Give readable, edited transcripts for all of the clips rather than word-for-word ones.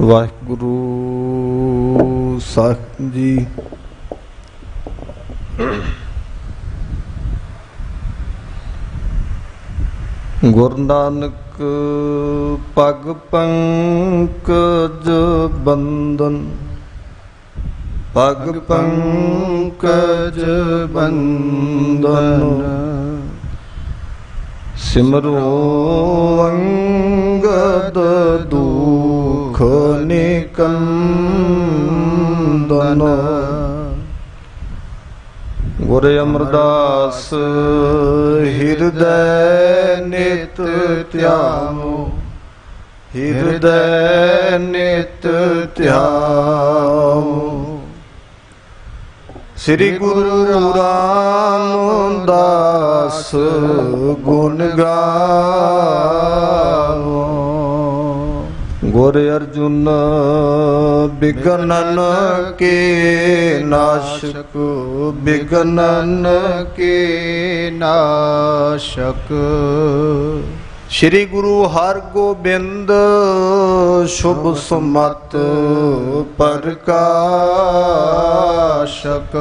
ਵਾਹਿਗੁਰੂ ਸਾਹਿਬ ਜੀ। ਗੁਰੂ ਨਾਨਕ ਪਗ ਪੰਕਜ ਬੰਦਨ, ਪਗ ਪੰਕਜ ਬੰਦਨ, ਸਿਮਰੋ ਅੰਗਦ ਦੁਖ ਨਿਕੰਦਨ। ਗੁਰ ਅਮਰਦਾਸ ਹਿਰਦੈ ਨਿਤ ਧਿਆਵੋ, ਹਿਰਦੈ ਨਿਤ ਧਿਆਵੋ। ਸ੍ਰੀ ਗੁਰੂ ਰਾਮਦਾਸ ਗੁਣ ਗਾਵੋ। ਗੁਰ ਅਰਜੁਨ ਬਿਗਨਨ ਕੇ ਨਾਸ਼ਕ, ਬਿਗਨਨ ਕੇ ਨਾਸ਼ਕ। ਸ੍ਰੀ ਗੁਰੂ ਹਰਗੋਬਿੰਦ ਸ਼ੁਭ ਸੁਮਤ ਪ੍ਰਕਾਸ਼ਕ।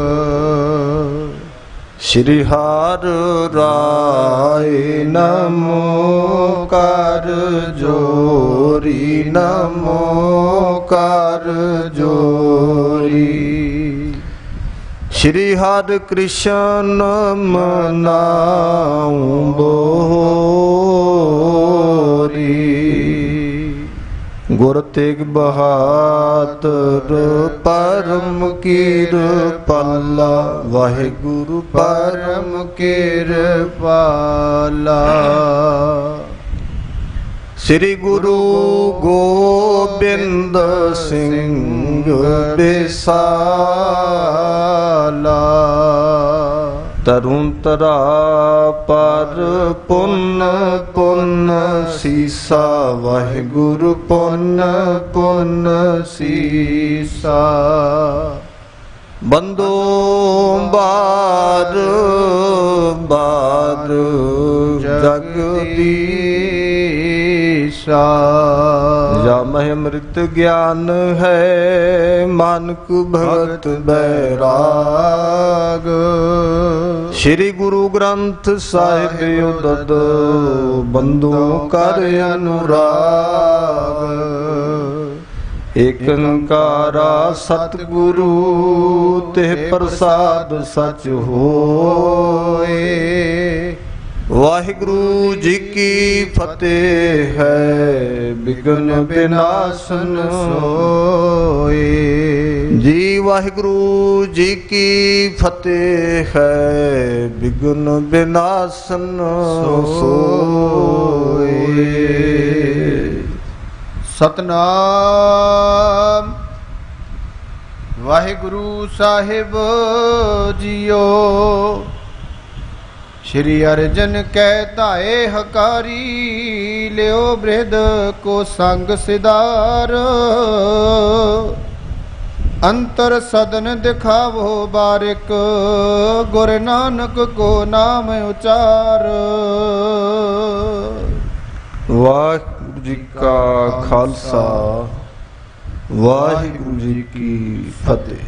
ਸ੍ਰੀ ਹਰਿ ਰਾਏ ਨਮੋ ਕਰ ਜੋਰੀ, ਨਮੋ ਕਰ ਜੋਰੀ। ਸ੍ਰੀ ਹਰਿ ਕ੍ਰਿਸ਼ਨ ਮਨਾਉ ਬੋਰੀ। ਗੁਰ ਤੇਗ ਬਹਾਦਰ ਪਰਮ ਕਿਰਪਾਲਾ, ਵਾਹਿਗੁਰੂ ਪਰਮ ਕਿਰਪਾਲਾ। ਸ੍ਰੀ ਗੁਰੂ ਗੋਬਿੰਦ ਸਿੰਘ ਬਿਸਾਲਾ। ਤਰੁਣ ਤਰਾ ਪਰ ਪੁੰਨ ਪੁੰਨ ਸੀਸਾ, ਵਾਹਿਗੁਰੂ ਪੁੰਨ ਪੁੰਨ ਸੀਸਾ। ਬੰਦੋ ਬਾਰ ਬਾਰ ਜਗਦੀਸ਼ਾ। ਜਾ ਮਹਿ ਅੰਮ੍ਰਿਤ ਗਿਆਨ ਹੈ, ਮਾਨਕ ਭਗਤ ਬੈਰਾਗ। ਸ੍ਰੀ ਗੁਰੂ ਗ੍ਰੰਥ ਸਾਹਿਬ ਉਦਦ, ਬੰਦੂ ਕਰ ਅਨੁਰਾਗ। ਏਕ ਓੰਕਾਰਾ ਸਤਿਗੁਰੂ, ਤਿਹ ਪ੍ਰਸਾਦ ਸਚ ਹੋਏ। ਵਾਹਿਗੁਰੂ ਜੀ ਕੀ ਫਤਿਹ ਹੈ, ਬਿਘਨ ਬਿਨਾਸਨ ਸੋਏ ਜੀ। ਵਾਹਿਗੁਰੂ ਜੀ ਕੀ ਫਤਿਹ ਹੈ, ਬਿਘਨ ਬਿਨਾਸਨ ਸੋਏ। ਸਤਨਾਮ ਵਾਹਿਗੁਰੂ ਸਾਹਿਬ ਜੀਓ। श्री अर्जन कै धाए हकारी, लियो बृहद को संग सिदार। अंतर सदन दिखावो बारिक, गुर नानक को नाम उचार। वाहिगुरु जी का खालसा, वाहिगुरु जी की फतेह।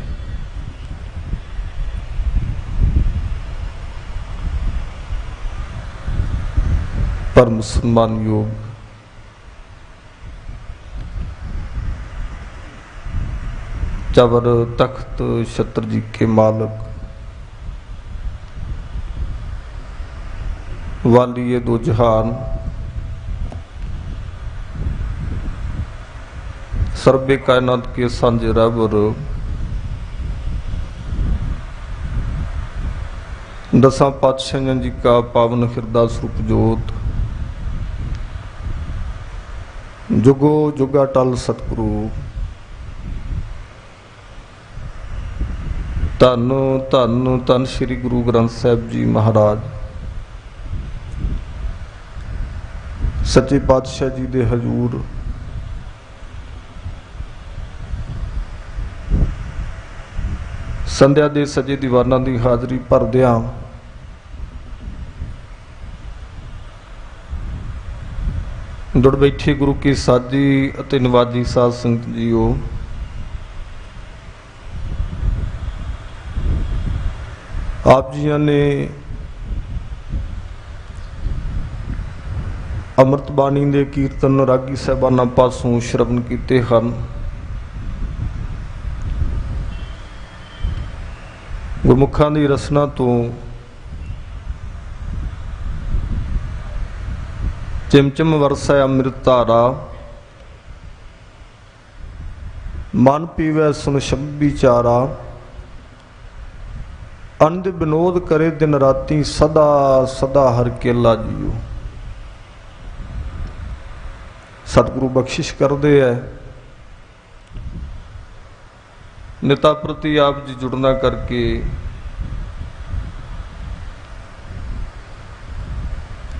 परम सम्मान योग चवर तख्त छत्र जी के मालक, वालिए दो जहान, सर्वे कायनात के सांझे रहबर, दसां पातशाहियां जी का पावन हिरदा स्वरूप जोत, जुगो जुगा टल सतगुरु। धन धन धन श्री गुरु ग्रंथ साहिब जी महाराज। सच्चे पातशाह जी दे हजूर संध्या दे सजे दीवाना की हाजरी भरदियां जुड़ बैठी गुरु की साजी ਅਤੇ ਨਿਵਾਜੀ ਸਾਧ ਸੰਗਤ ਜੀਓ। ਆਪ ਜੀਆਂ ਨੇ ਅੰਮ੍ਰਿਤ ਬਾਣੀ ਦੇ ਕੀਰਤਨ ਰਾਗੀ ਸਾਹਿਬਾਨਾਂ ਪਾਸੋਂ ਸ਼ਰਵਣ ਕੀਤੇ ਹਨ। ਗੁਰਮੁਖਾਂ ਦੀ ਰਸਨਾ ਤੋਂ चिमचिम वरसै अमृत धारा, मन पीवै सुन शब्द विचारा, अंध विनोद करे दिन राती, सदा सदा हर केला जियो। सतगुरु बख्शिश करते है निता प्रति आप जी जुड़ना करके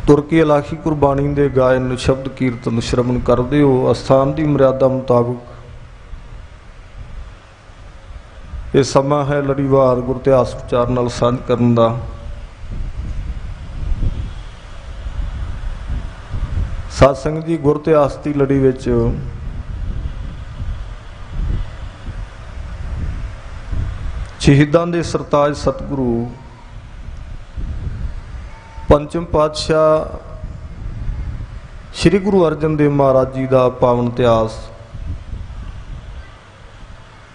तुर की इलाही गुरबाणी दे गायन शब्द कीर्तन श्रवण करते हो। अस्थान की मर्यादा मुताबिक ये समा है लड़ीवार गुर इतिहास विचार नाल साझ करन दा। साध संगत जी, गुर इतिहास की लड़ी विच शहीदां दे सरताज सतगुरु पंचम पातशाह श्री गुरु अर्जन देव महाराज जी का पावन इतिहास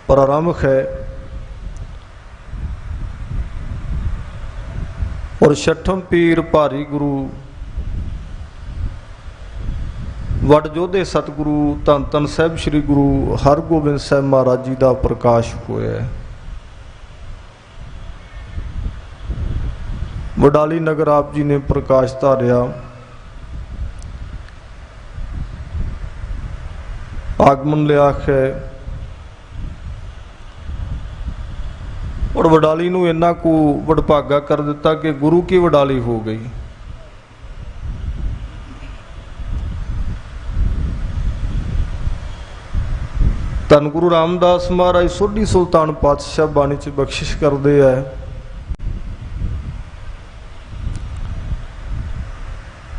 प्रारंभ है और छठम पीर भारी गुरु वड जोधे सतगुरु धन धन साहिब श्री गुरु हरगोबिंद साहिब महाराज जी का प्रकाश होया है। वडाली नगर आप जी ने प्रकाश धारिया। आगमन लिया है और वडाली नूं इन्ना को वडभागा कर दिता कि गुरु की वडाली हो गई। धन गुरु रामदास महाराज सोढ़ी सुल्तान पातशाह बाणी च बख्शिश करते हैं,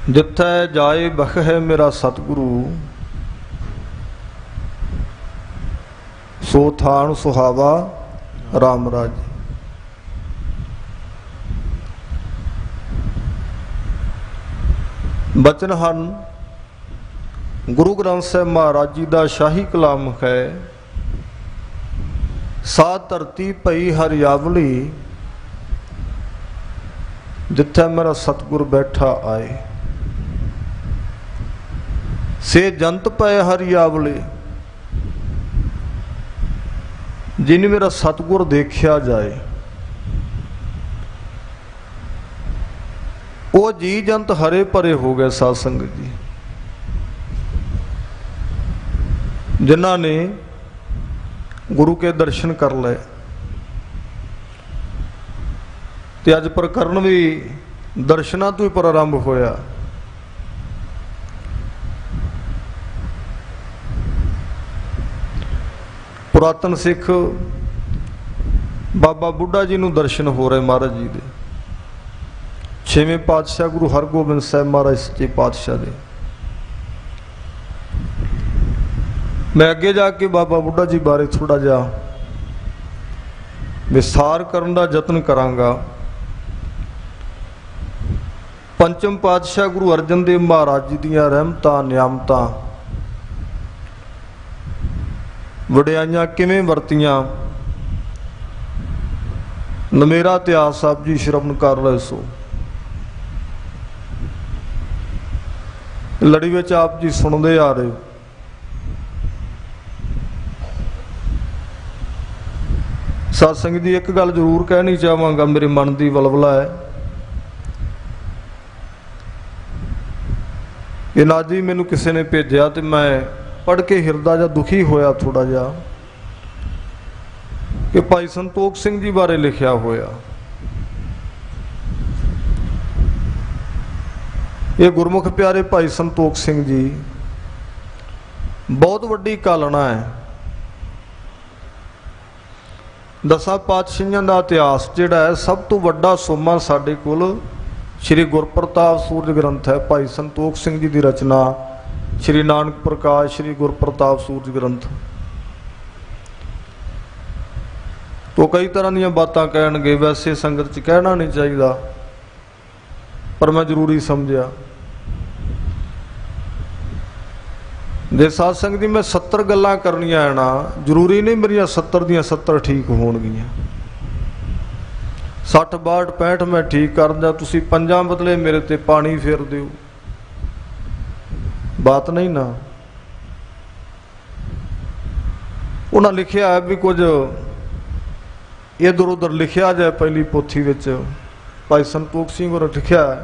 जिथे जाए बख है मेरा सतगुरु, सो थान सुहावा राम राज। बचन हन गुरु ग्रंथ साहिब महाराज जी का शाही कलाम है। सा धरती पई हरियावली, जिथे मेरा सतगुर बैठा आए। से जंत पै हरियावले, जिन मेरा सतगुर देखा जाए। वो जी जंत हरे भरे हो गए। साध संगत जी, जिन्हों ने गुरु के दर्शन कर ले ते अज प्रकरण भी दर्शना तो ही प्रारंभ होया। पुरातन सिख बाबा बुढ़ा जी नूं दर्शन हो रहे महाराज जी दे। छेवें पातशाह गुरु हरगोबिंद साहिब महाराज सच्चे पातशाह दे। मैं अगे जाके बाबा बुढ़ा जी बारे थोड़ा जा विस्तार करने का यत्न करांगा। पंचम पातशाह गुरु अर्जन देव महाराज जी दियां रहमतां नियामतां वडियाइयां किवें वरतियां, नमेरा इतिहास आप जी श्रवण कर रहे सो। लड़ी विच आप जी सुनते आ रहे। साध संगत जी, एक गल जरूर कहनी चाहांगा, मेरे मन की वलवला है। ये ना जी मैनू किसी ने भेजा तो मैं पढ़ के हिरदा जा दुखी होया थोड़ा जा कि भाई संतोख सिंह जी बारे लिखा होया। ये गुरमुख प्यारे भाई संतोख सिंह जी बहुत वड्डी कालना है। दसा पातशाहियां का इतिहास जिहड़ा है सब तो वड्डा सोमा साडे कोल श्री गुरप्रताप सूरज ग्रंथ है। भाई संतोख सिंह जी की रचना श्री नानक प्रकाश श्री गुरप्रताप सूरज ग्रंथ। तो कई तरह दी बातां कहणगे, वैसे संगत च कहना नहीं चाहिए, पर मैं जरूरी समझिया। जे सत्संग दी मैं 70 गल्लां करनियां है ना, जरूरी नहीं मेरिया 70 दियां 70 ठीक होणगियां। 60 62 65 मैं ठीक कर दिया, तुसीं 5 बदले मेरे ते पानी फेर दिओ, बात नहीं ना। उन्हें लिखिया है भी कुछ इधर उधर लिखिया जाए, पहली पोथी विच भाई संतोख सिंह होरें लिखिया है,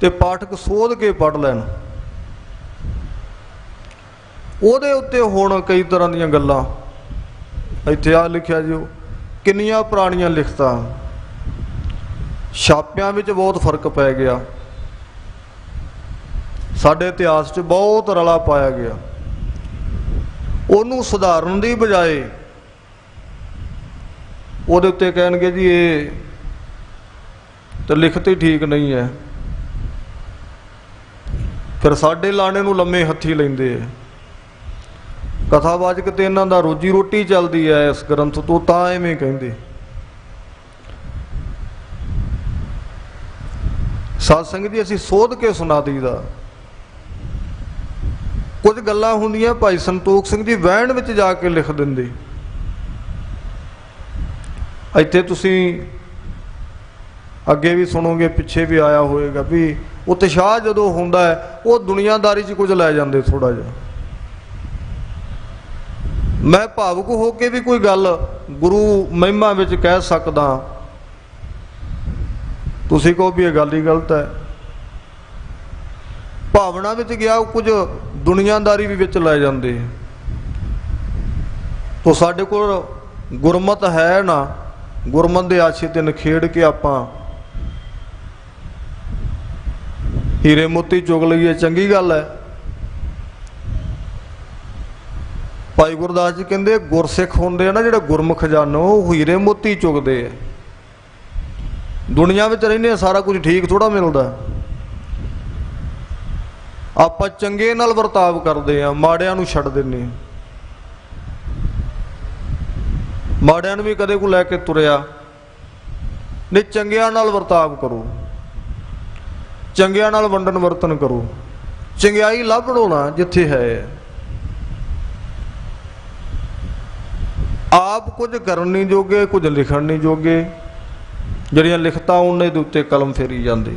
ते पाठक सोध के पढ़ लैन। ਉਹਦੇ ਉੱਤੇ ਹੁਣ कई तरह ਦੀਆਂ ਗੱਲਾਂ ਇੱਥੇ ਆ ਲਿਖਿਆ ਜੀ, ਕਿੰਨੀਆਂ ਪੁਰਾਣੀਆਂ ਲਿਖਤਾਂ, ਛਾਪਿਆਂ ਵਿੱਚ ਬਹੁਤ ਫਰਕ ਪੈ ਗਿਆ, ਸਾਡੇ ਇਤਿਹਾਸ 'ਚ ਬਹੁਤ ਰਲਾ ਪਾਇਆ ਗਿਆ। ਉਹਨੂੰ ਸੁਧਾਰਨ ਦੀ ਬਜਾਏ ਉਹਦੇ ਉੱਤੇ ਕਹਿਣਗੇ ਜੀ ਇਹ ਤਾਂ ਲਿਖਤ ਹੀ ਠੀਕ ਨਹੀਂ ਹੈ, ਫਿਰ ਸਾਡੇ ਲਾਣੇ ਨੂੰ ਲੰਮੇ ਹੱਥੀ ਲੈਂਦੇ ਹੈ। कथावाचक तो इन्हों का रोजी रोटी चलती है इस ग्रंथ तो, इवें कहते। सत्संग जी असीं सोध के सुना दीदा। कुछ गल्लां हुंदियां भाई संतोख सिंह जी वहण विच जाके लिख दिंदे। इत्थे तुसीं अगे भी सुनोगे, पिछे भी आया होएगा भी उत्साह जदों हुंदा है वो दुनियादारी च कुछ लै जांदे थोड़ा जिहा। मैं भावुक होके भी कोई गल गुरु महिमा विच कह सकदा, तुसीं कहो भी ये गल ही गलत है। भावना विच गया कुछ दुनियादारी भी विच लै जांदे। तो साडे कोल गुरमत है ना, गुरमत दे आछे ते नखेड़ के आपां हीरे मोती चुग लईए, चंगी गल है। भाई गुरदास जी कहते गुरसिख होंदे ना जिहड़े गुरमुख जन, वो हीरे मोती चुगदे है। दुनिया में रहिंदे सारा कुछ ठीक थोड़ा मिलता। आपां चंगे नाल वर्ताव करदे आ, माड़िआं नूं छड्ड दिंदे। माड़िआं नूं भी कदे कोई लैके तुरिया नहीं, चंगिआं नाल वर्ताव करो, चंगिआं नाल वंडन वर्तन करो, चंगिआई लभणो ना जिथे है। आप कुछ करन नहीं जोगे, कुछ लिखण नहीं जोगे, जिहड़ियां लिखतां उन्हां दे उत्ते कलम फेरी जांदे।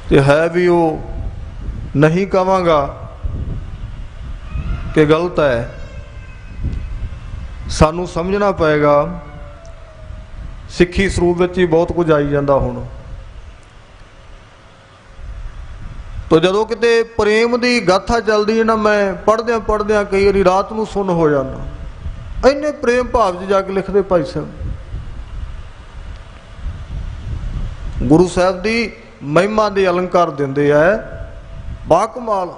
ते है भी वो नहीं कहांगा कि गलत है, सानू समझना पएगा। सिੱਖੀ ਸਰੂਪ ਵਿੱਚ ही बहुत कुछ आई जांदा हुण। तो जदों किते प्रेम की गाथा चलती है ना, मैं पढ़द्या कई बारी रात नूं सुन हो जाना, इन्ने प्रेम भाव च जाके लिखते भाई साहब। गुरु साहब की महिमा के अलंकार देंदे है, बाकमाल,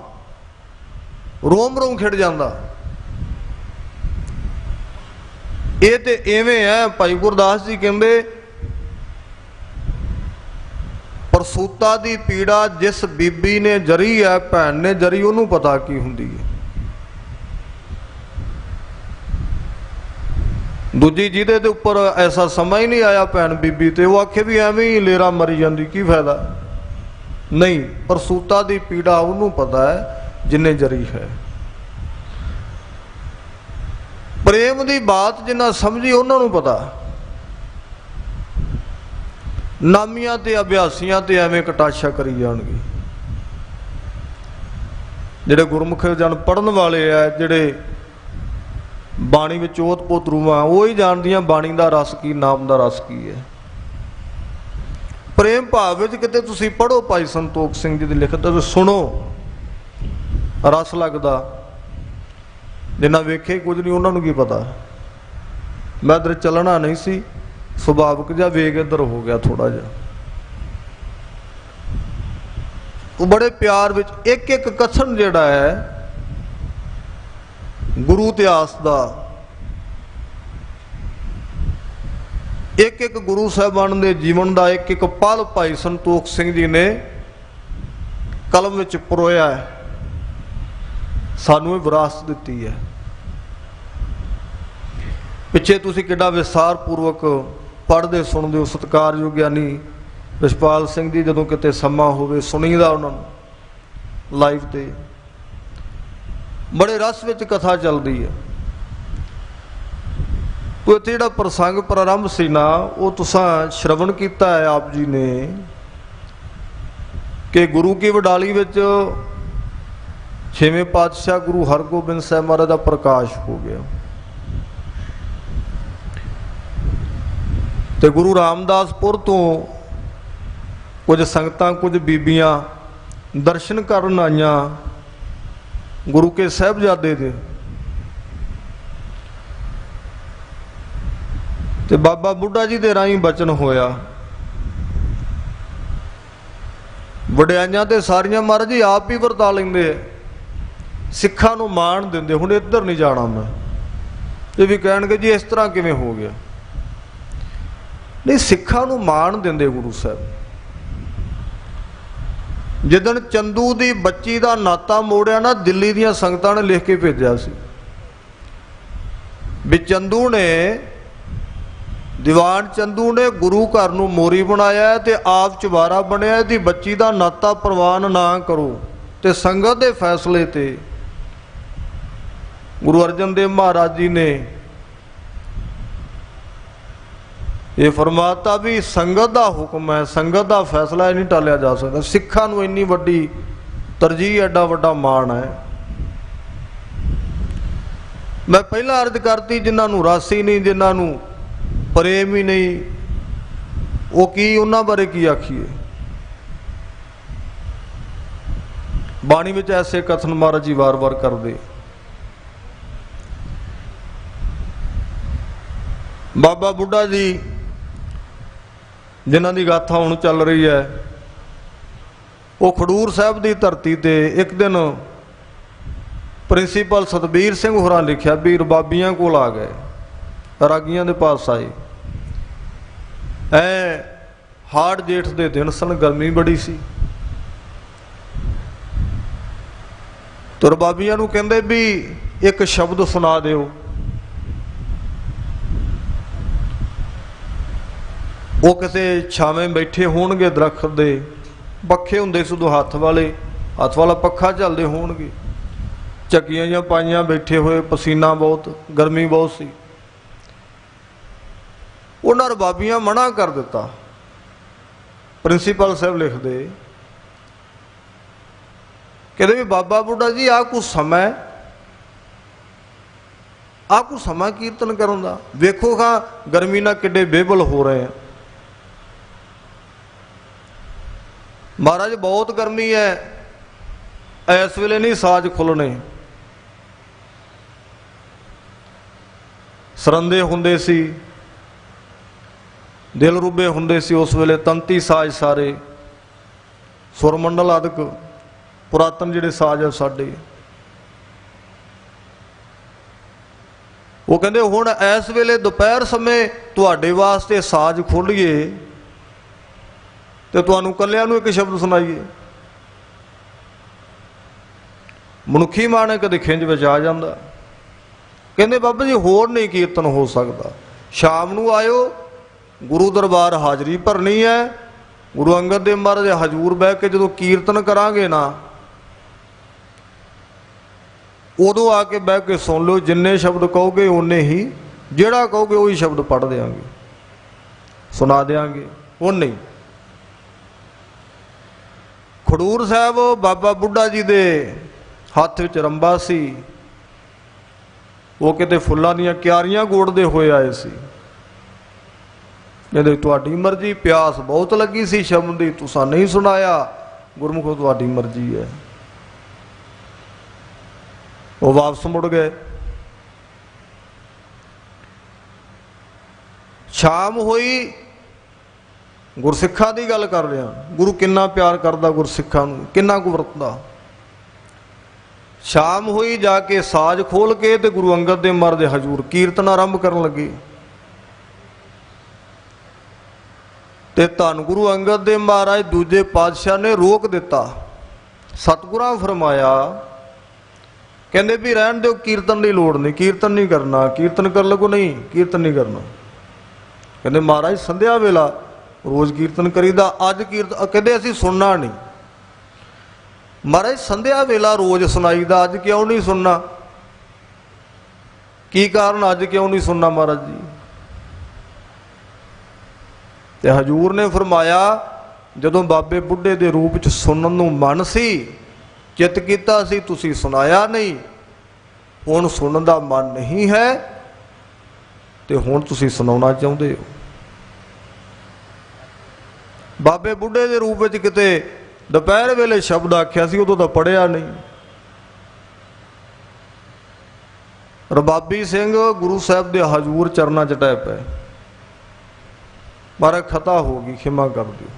रोम रोम खिड़ जाता। ये तो इवें है, भाई गुरदास जी कहते प्रसूता दी पीड़ा जिस बीबी ने जरी है, भैन ने जरी, उन्होंने पता की हुंदी है। दूजी जिहदे दे उपर ऐसा समा ही नहीं आया भैन बीबी ते, वो आखे भी एवें ही लेरा मरी जाती, की फायदा। नहीं, प्रसूता दी पीड़ा उन्होंने पता है जिन्हें जरी है। प्रेम की बात जिन्ना समझी उन्होंने पता। नामियां ते अभ्यासियां ते एवें कटाशा करी जाणगे। जिहड़े गुरमुख जन पढ़न वाले है, जिहड़े बाणी विच ओत पोत रूवां, वो ही जानदियां बाणी दा रस की, नाम दा रस की है। प्रेम भाव विच किते तुसीं पढ़ो भाई संतोख सिंह जी दी लिखत, सुनो, रस लगदा। जिन्ना वेखे कुछ नहीं, उन्होंने की पता। मैं इधर चलना नहीं सी, सुभाविक जा वेग इधर हो गया थोड़ा जा। तो बड़े प्यार विच एक एक कथन जिहड़ा है गुरु इतिहास दा, एक एक गुरु साहबान के जीवन का एक एक पल भाई संतोख सिंह जी ने कलम विच परोया है, सानू विरासत दिती है। पिछे तुसीं किड्डा विस्तार पूर्वक पढ़ते सुनते हो। सत्कारयोग ज्ञानी रिछपाल सिंह जी जदों किते समा होवे सुनीदा उन्होंने लाइव ते, बड़े रस विच कथा चलती है। तो इत्थे जिहड़ा प्रसंग प्रारंभ सी ना, वो तुसां श्रवण कीता है आप जी ने कि गुरु की वडाली विच छेवें पातशाह गुरु हरगोबिंद साहब महाराज का प्रकाश हो गया। तो गुरु रामदासपुर तो कुछ संगतां कुछ बीबियां दर्शन करन आईयां गुरु के साहिबजादे दे, ते बाबा बुढ़ा जी दे राही बचन होया, वड्याइयां ते सारियां महाराज जी आप ही वरता लेंदे, सिखां नूं माण दिंदे। हुण इधर नहीं जाना मैं, ये भी कहणगे जी इस तरह किवें हो गया। नहीं, सिखां नूं माण दिंदे गुरु साहब। जिदन चंदू दी बच्ची दा नाता मोड़िया ना, दिल्ली दीयां संगतां ने लिख के भेजिया सी भी चंदू ने, दीवान चंदू ने गुरु घर नूं मोरी बनाया ते आप चुबारा बनया, इहदी बच्ची दा नाता प्रवान ना करो। ते संगत दे फैसले ते गुरु अर्जन देव महाराज जी ने ये फरमाता भी संगत का हुक्म है, संगत का फैसला नहीं टालिया जा सकता। सिखां नूं इन्नी वड्डी तरजीह, एडा वड्डा मान है। मैं पहला अर्ज करती, जिन्हां नूं रासी नहीं, जिन्हां नूं प्रेम ही नहीं, वो की उन्हां बारे की आखीए। बाणी विच ऐसे कथन महाराज जी वार वार करदे। बाबा बुढ़ा जी जिन्हां दी गाथा हुण चल रही है, वो खडूर साहब की धरती ते एक दिन प्रिंसीपल सतबीर सिंह होरां लिखिया भी रबाबियां कोल आ गए, रागियां दे पास आए। हाड़ जेठ दे दिन सन, गर्मी बड़ी सी। तो रबाबियां नूं कहंदे भी एक शब्द सुना दिओ। वो किसी छावें बैठे होणगे दरख्त दे, पखे हुंदे सी उदों हत्थ वाला पखा चलदे होणगे, झक्कियां जिहां पाईयां बैठे हुए, पसीना बहुत, गर्मी बहुत सी। उन्हां रबाबियां मना कर दिता। प्रिंसीपल साहब लिखदे, कहते भी बाबा बुढ़ा जी आ कुछ समय, आ कुछ समा कीर्तन करन दा, वेखो खां गर्मी नाल किड्डे बेबल हो रहे हैं। महाराज बहुत गर्मी है, इस वेले नहीं साज खुलने। सरंदे हुंदे सी, दिल रुबे हुंदे सी उस वेले, तंती साज सारे, सुरमंडल आदਿਕ पुरातन जिहड़े साज है साडे। वो कहंदे हुण इस वेले दोपहर समय तुहाडे वास्ते साज खोलीए तो तुहानूं कल्लिआं नूं एक शब्द सुनाईए। मनुखी मन है कदे खिंज विच आ जांदा। कहंदे बाबा जी होर नहीं कीर्तन हो सकदा, शाम नूं आयो, गुरु दरबार हाजरी भरनी है, गुरु अंगद देव महाराज हजूर बह के जदों कीर्तन करांगे ना, उदों आके बह के सुन लो, जिन्ने शब्द कहोगे उन्ने ही, जिहड़ा कहोगे वही शब्द पढ़ देंगे, सुना देंगे। हुण नहीं। खडूर साहब बाबा बुढ़ा जी दे हत्थ विच रंबा सी, वो किते फुल्लां दीयां क्यारियां गोड़दे होए आए सी। कहंदे तुहाडी मर्जी, प्यास बहुत लगी सी शब्द दी, तुसां नहीं सुनाया, गुरमुखो तुहाडी मर्जी है। वो वापस मुड़ गए। शाम हुई, गुरसिखा की गल कर रहा, गुरु किन्ना प्यार करता गुरसिखा नूं, किन्ना कु वरतदा। शाम हुई, जाके साज खोल के ते गुरु अंगद देव महाराज दे हजूर कीर्तन आरंभ करन लगे। ते धन गुरु अंगद देव महाराज दूजे पातशाह ने रोक दिता, सतगुरां फरमाया कहते भी रहन दो, कीर्तन की लोड़ नहीं, कीर्तन नहीं करना, कीर्तन कर लगो, नहीं कीर्तन नहीं करना। कहते महाराज संध्या वेला रोज कीर्तन करीदा, अज कीर्तन कहते असीं सुनना नहीं। महाराज संध्या वेला रोज सुनाईदा, अज क्यों नहीं सुनना? की कारण अज क्यों नहीं सुनना महाराज जी? ते हजूर ने फरमाया जदों बाबे बुढ़े दे रूप च सुनन नूं मन सी, चित कीता सी, तुसीं सुनाया नहीं, हुण सुनन दा मन नहीं है ते हुण तुसीं सुनाउणा चाहुंदे हो। बाबे बुढ़े दे रूप विच किते दोपहर वेले शब्द आख्या सी, उदों तां पढ़िया नहीं। रबाबी सिंह गुरु साहब दे हजूर चरना च टै पए, महाराज खता हो गई, खिमा कर दिओ।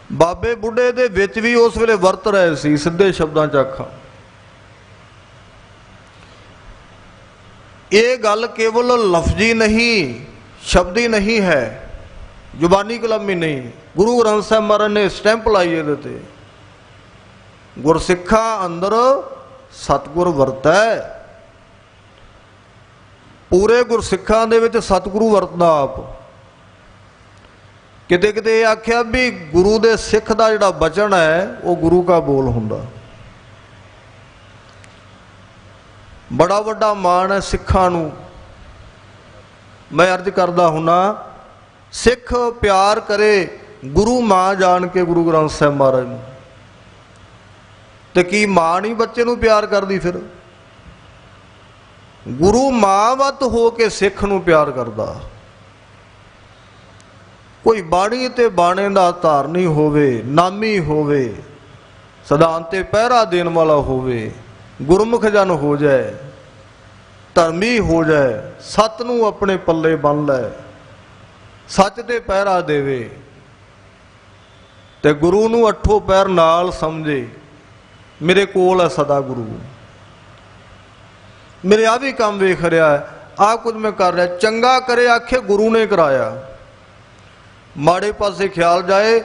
बाबे बुढ़े दे विच भी उस वेले वरत रहे सी, सिद्धे शब्दां च आखां। ये गल केवल लफजी नहीं, शब्दी नहीं है, जुबानी कलामी नहीं। गुरु ग्रंथ साहब महाराज ने स्टैंप लाई इहदे ते, गुरसिखा अंदर सतगुर वरतै। पूरे गुरसिखां दे विच सतगुरु वरतदा आप। किते किते आख्या भी गुरु दे सिख दा जिहड़ा बचन है वो गुरु का बोल हुंदा। बड़ा वड्डा मान है सिखां नूं। मैं अर्ज करदा हुना, सिख प्यार करे गुरु मां जान के गुरु ग्रंथ साहब महाराज नूं, ते की मां नहीं बच्चे नूं प्यार करदी? फिर गुरु मावत हो के सिख नूं प्यार करदा। कोई बाणी ते बाणे दा धारनी होवे, नामी होवे, सिद्धांत ते पहरा देण वाला होवे, गुरमुख जन हो जाए, धर्मी हो जाए, सत नूं अपने पल्ले बन लै, सच ते पहरा देवे, ते गुरु नूं अठों पैर नाल समझे, मेरे कोल है सदा गुरु, मेरे आ भी काम वेख रहा है, आ कुछ मैं कर रहा, चंगा करे आखे गुरु ने कराया, माड़े पासे ख्याल जाए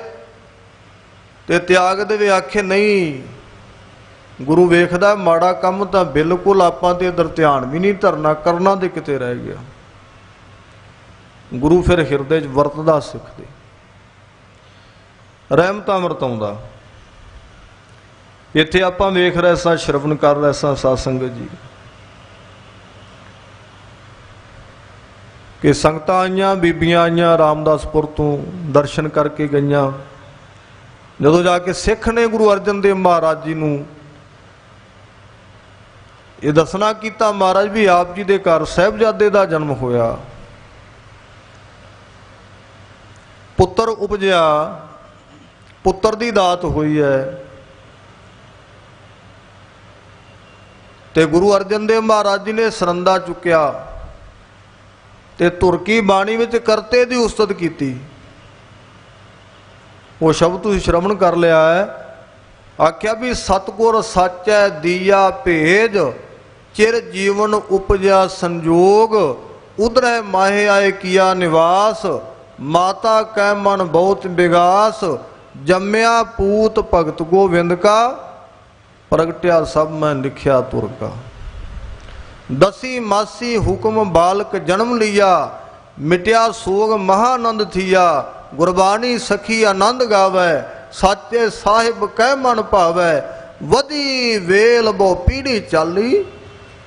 ते त्याग देवे आखे नहीं, गुरु वेखदा माड़ा काम तां बिल्कुल आपां ते इधर ध्यान भी नहीं धरना, करना ते किते रह गया। गुरु फिर हिरदे च वरतदा सिख दे, रहमतां वरताउंदा। इत्थे आपां वेख रहे सां, श्रवण कर रहे सां साध संगत जी कि संगतां आईयां, बीबियां आईयां रामदासपुर तो दर्शन करके गईयां। जदों जाके सिख ने गुरु अर्जन देव महाराज जी नूं ये दसना कीता, महाराज भी आप जी दे घर साहिबजादे दा जन्म होया, पुत्र उपजिया, पुत्र दी दात हुई है, ते गुरु अर्जन देव महाराज जी ने सरंदा चुक्या ते तुरकी बाणी विच करते दी उस्तत कीती। वो शब्द तुसीं श्रवण कर लिया है। आख्या भी सतगुर सच है दिया भेज, चिर जीवन उपजा संजोग, उधरै माहे आए किया निवास, माता कै मन बहुत विगास, जम्या पूत भगत गोविंद का, प्रगट्या सब मैं लिखिया तुर का। दसी मासी हुक्म बालक जन्म लिया, मिट्या सोग महानंद थिया, गुरबानी सखी आनंद गावै, साचे साहिब कै मन भावै, वधी वेल बो पीढ़ी चाली,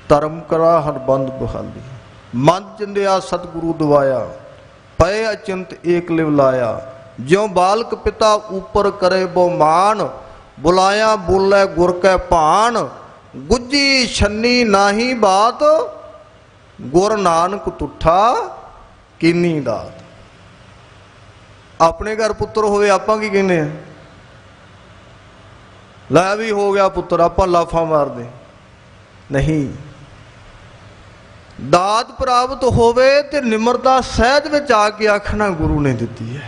धर्म करा हर बंद बहाली। मन चिंदिया सतगुरु दवाया, पए अचिंत एक लिव लाया, ज्यों बालक पिता ऊपर करे बो मान, बुलाया बोले गुर कै भान, गुज्जी छन्नी नाही बात, गुर नानक तुठा कीनी दात। अपने घर पुत्र होवे आपां की कहने, लै भी हो गया पुत्र, आपां लाफा मार दे, नहीं। दात प्राप्त होवे ते निमरता सहज विच आके आखना गुरु ने दिती है।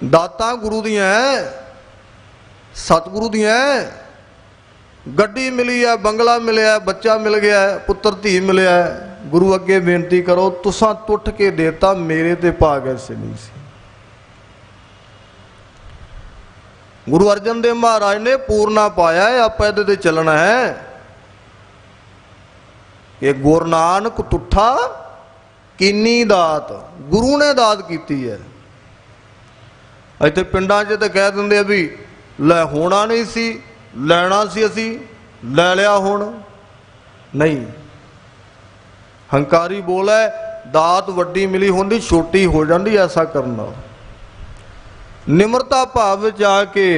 दातां गुरु दियां है, सतगुरु दियां है। गड्डी मिली है, बंगला मिलिया है, बच्चा मिल गया है, पुत्र धी मिलिया है, गुरु अगे बेनती करो तुसां टुट के देता, मेरे ते भाग ऐसे नहीं सी। गुरु अर्जन देव महाराज ने पूर्णा पाया है, आप इहदे ते चलना है। ये गुरु नानक तुठा कीनी दात, गुरु ने दात की है। इत्थे पिंडां 'च तो कह दिंदे भी लै होना नहीं सी, लैना सी असी लै लिया हुण नहीं। हंकारी बोल है दात वड्डी मिली होंदी छोटी हो जाती, ऐसा करना। निमरता भाव विच आके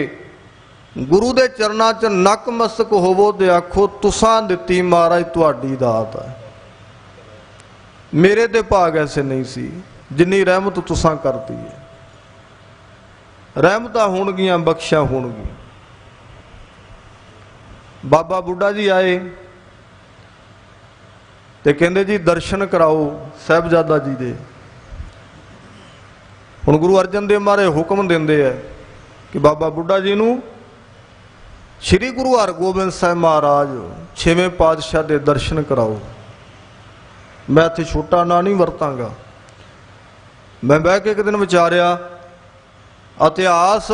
गुरु दे चरनां 'च नकमस्तक होवो ते आखो तुसां दित्ती महाराज तुहाडी दात है, मेरे ते भाग ऐसे नहीं सी जिन्नी रहमत तुसां करती है। रहमतां होणगियां, बख्शियां होणगियां। बाबा बुढ़ा जी आए ते कहंदे जी दर्शन कराओ साहिबजादा जी दे। हुण गुरु अर्जन देव महाराज हुक्म देंदे है कि बाबा बुढ़ा जी नूं श्री गुरु हरगोबिंद साहिब महाराज 6वें पातशाह दे दर्शन कराओ। मैं इत्थे छोटा ना नहीं वरतांगा। मैं बह के एक दिन विचारिया इतिहास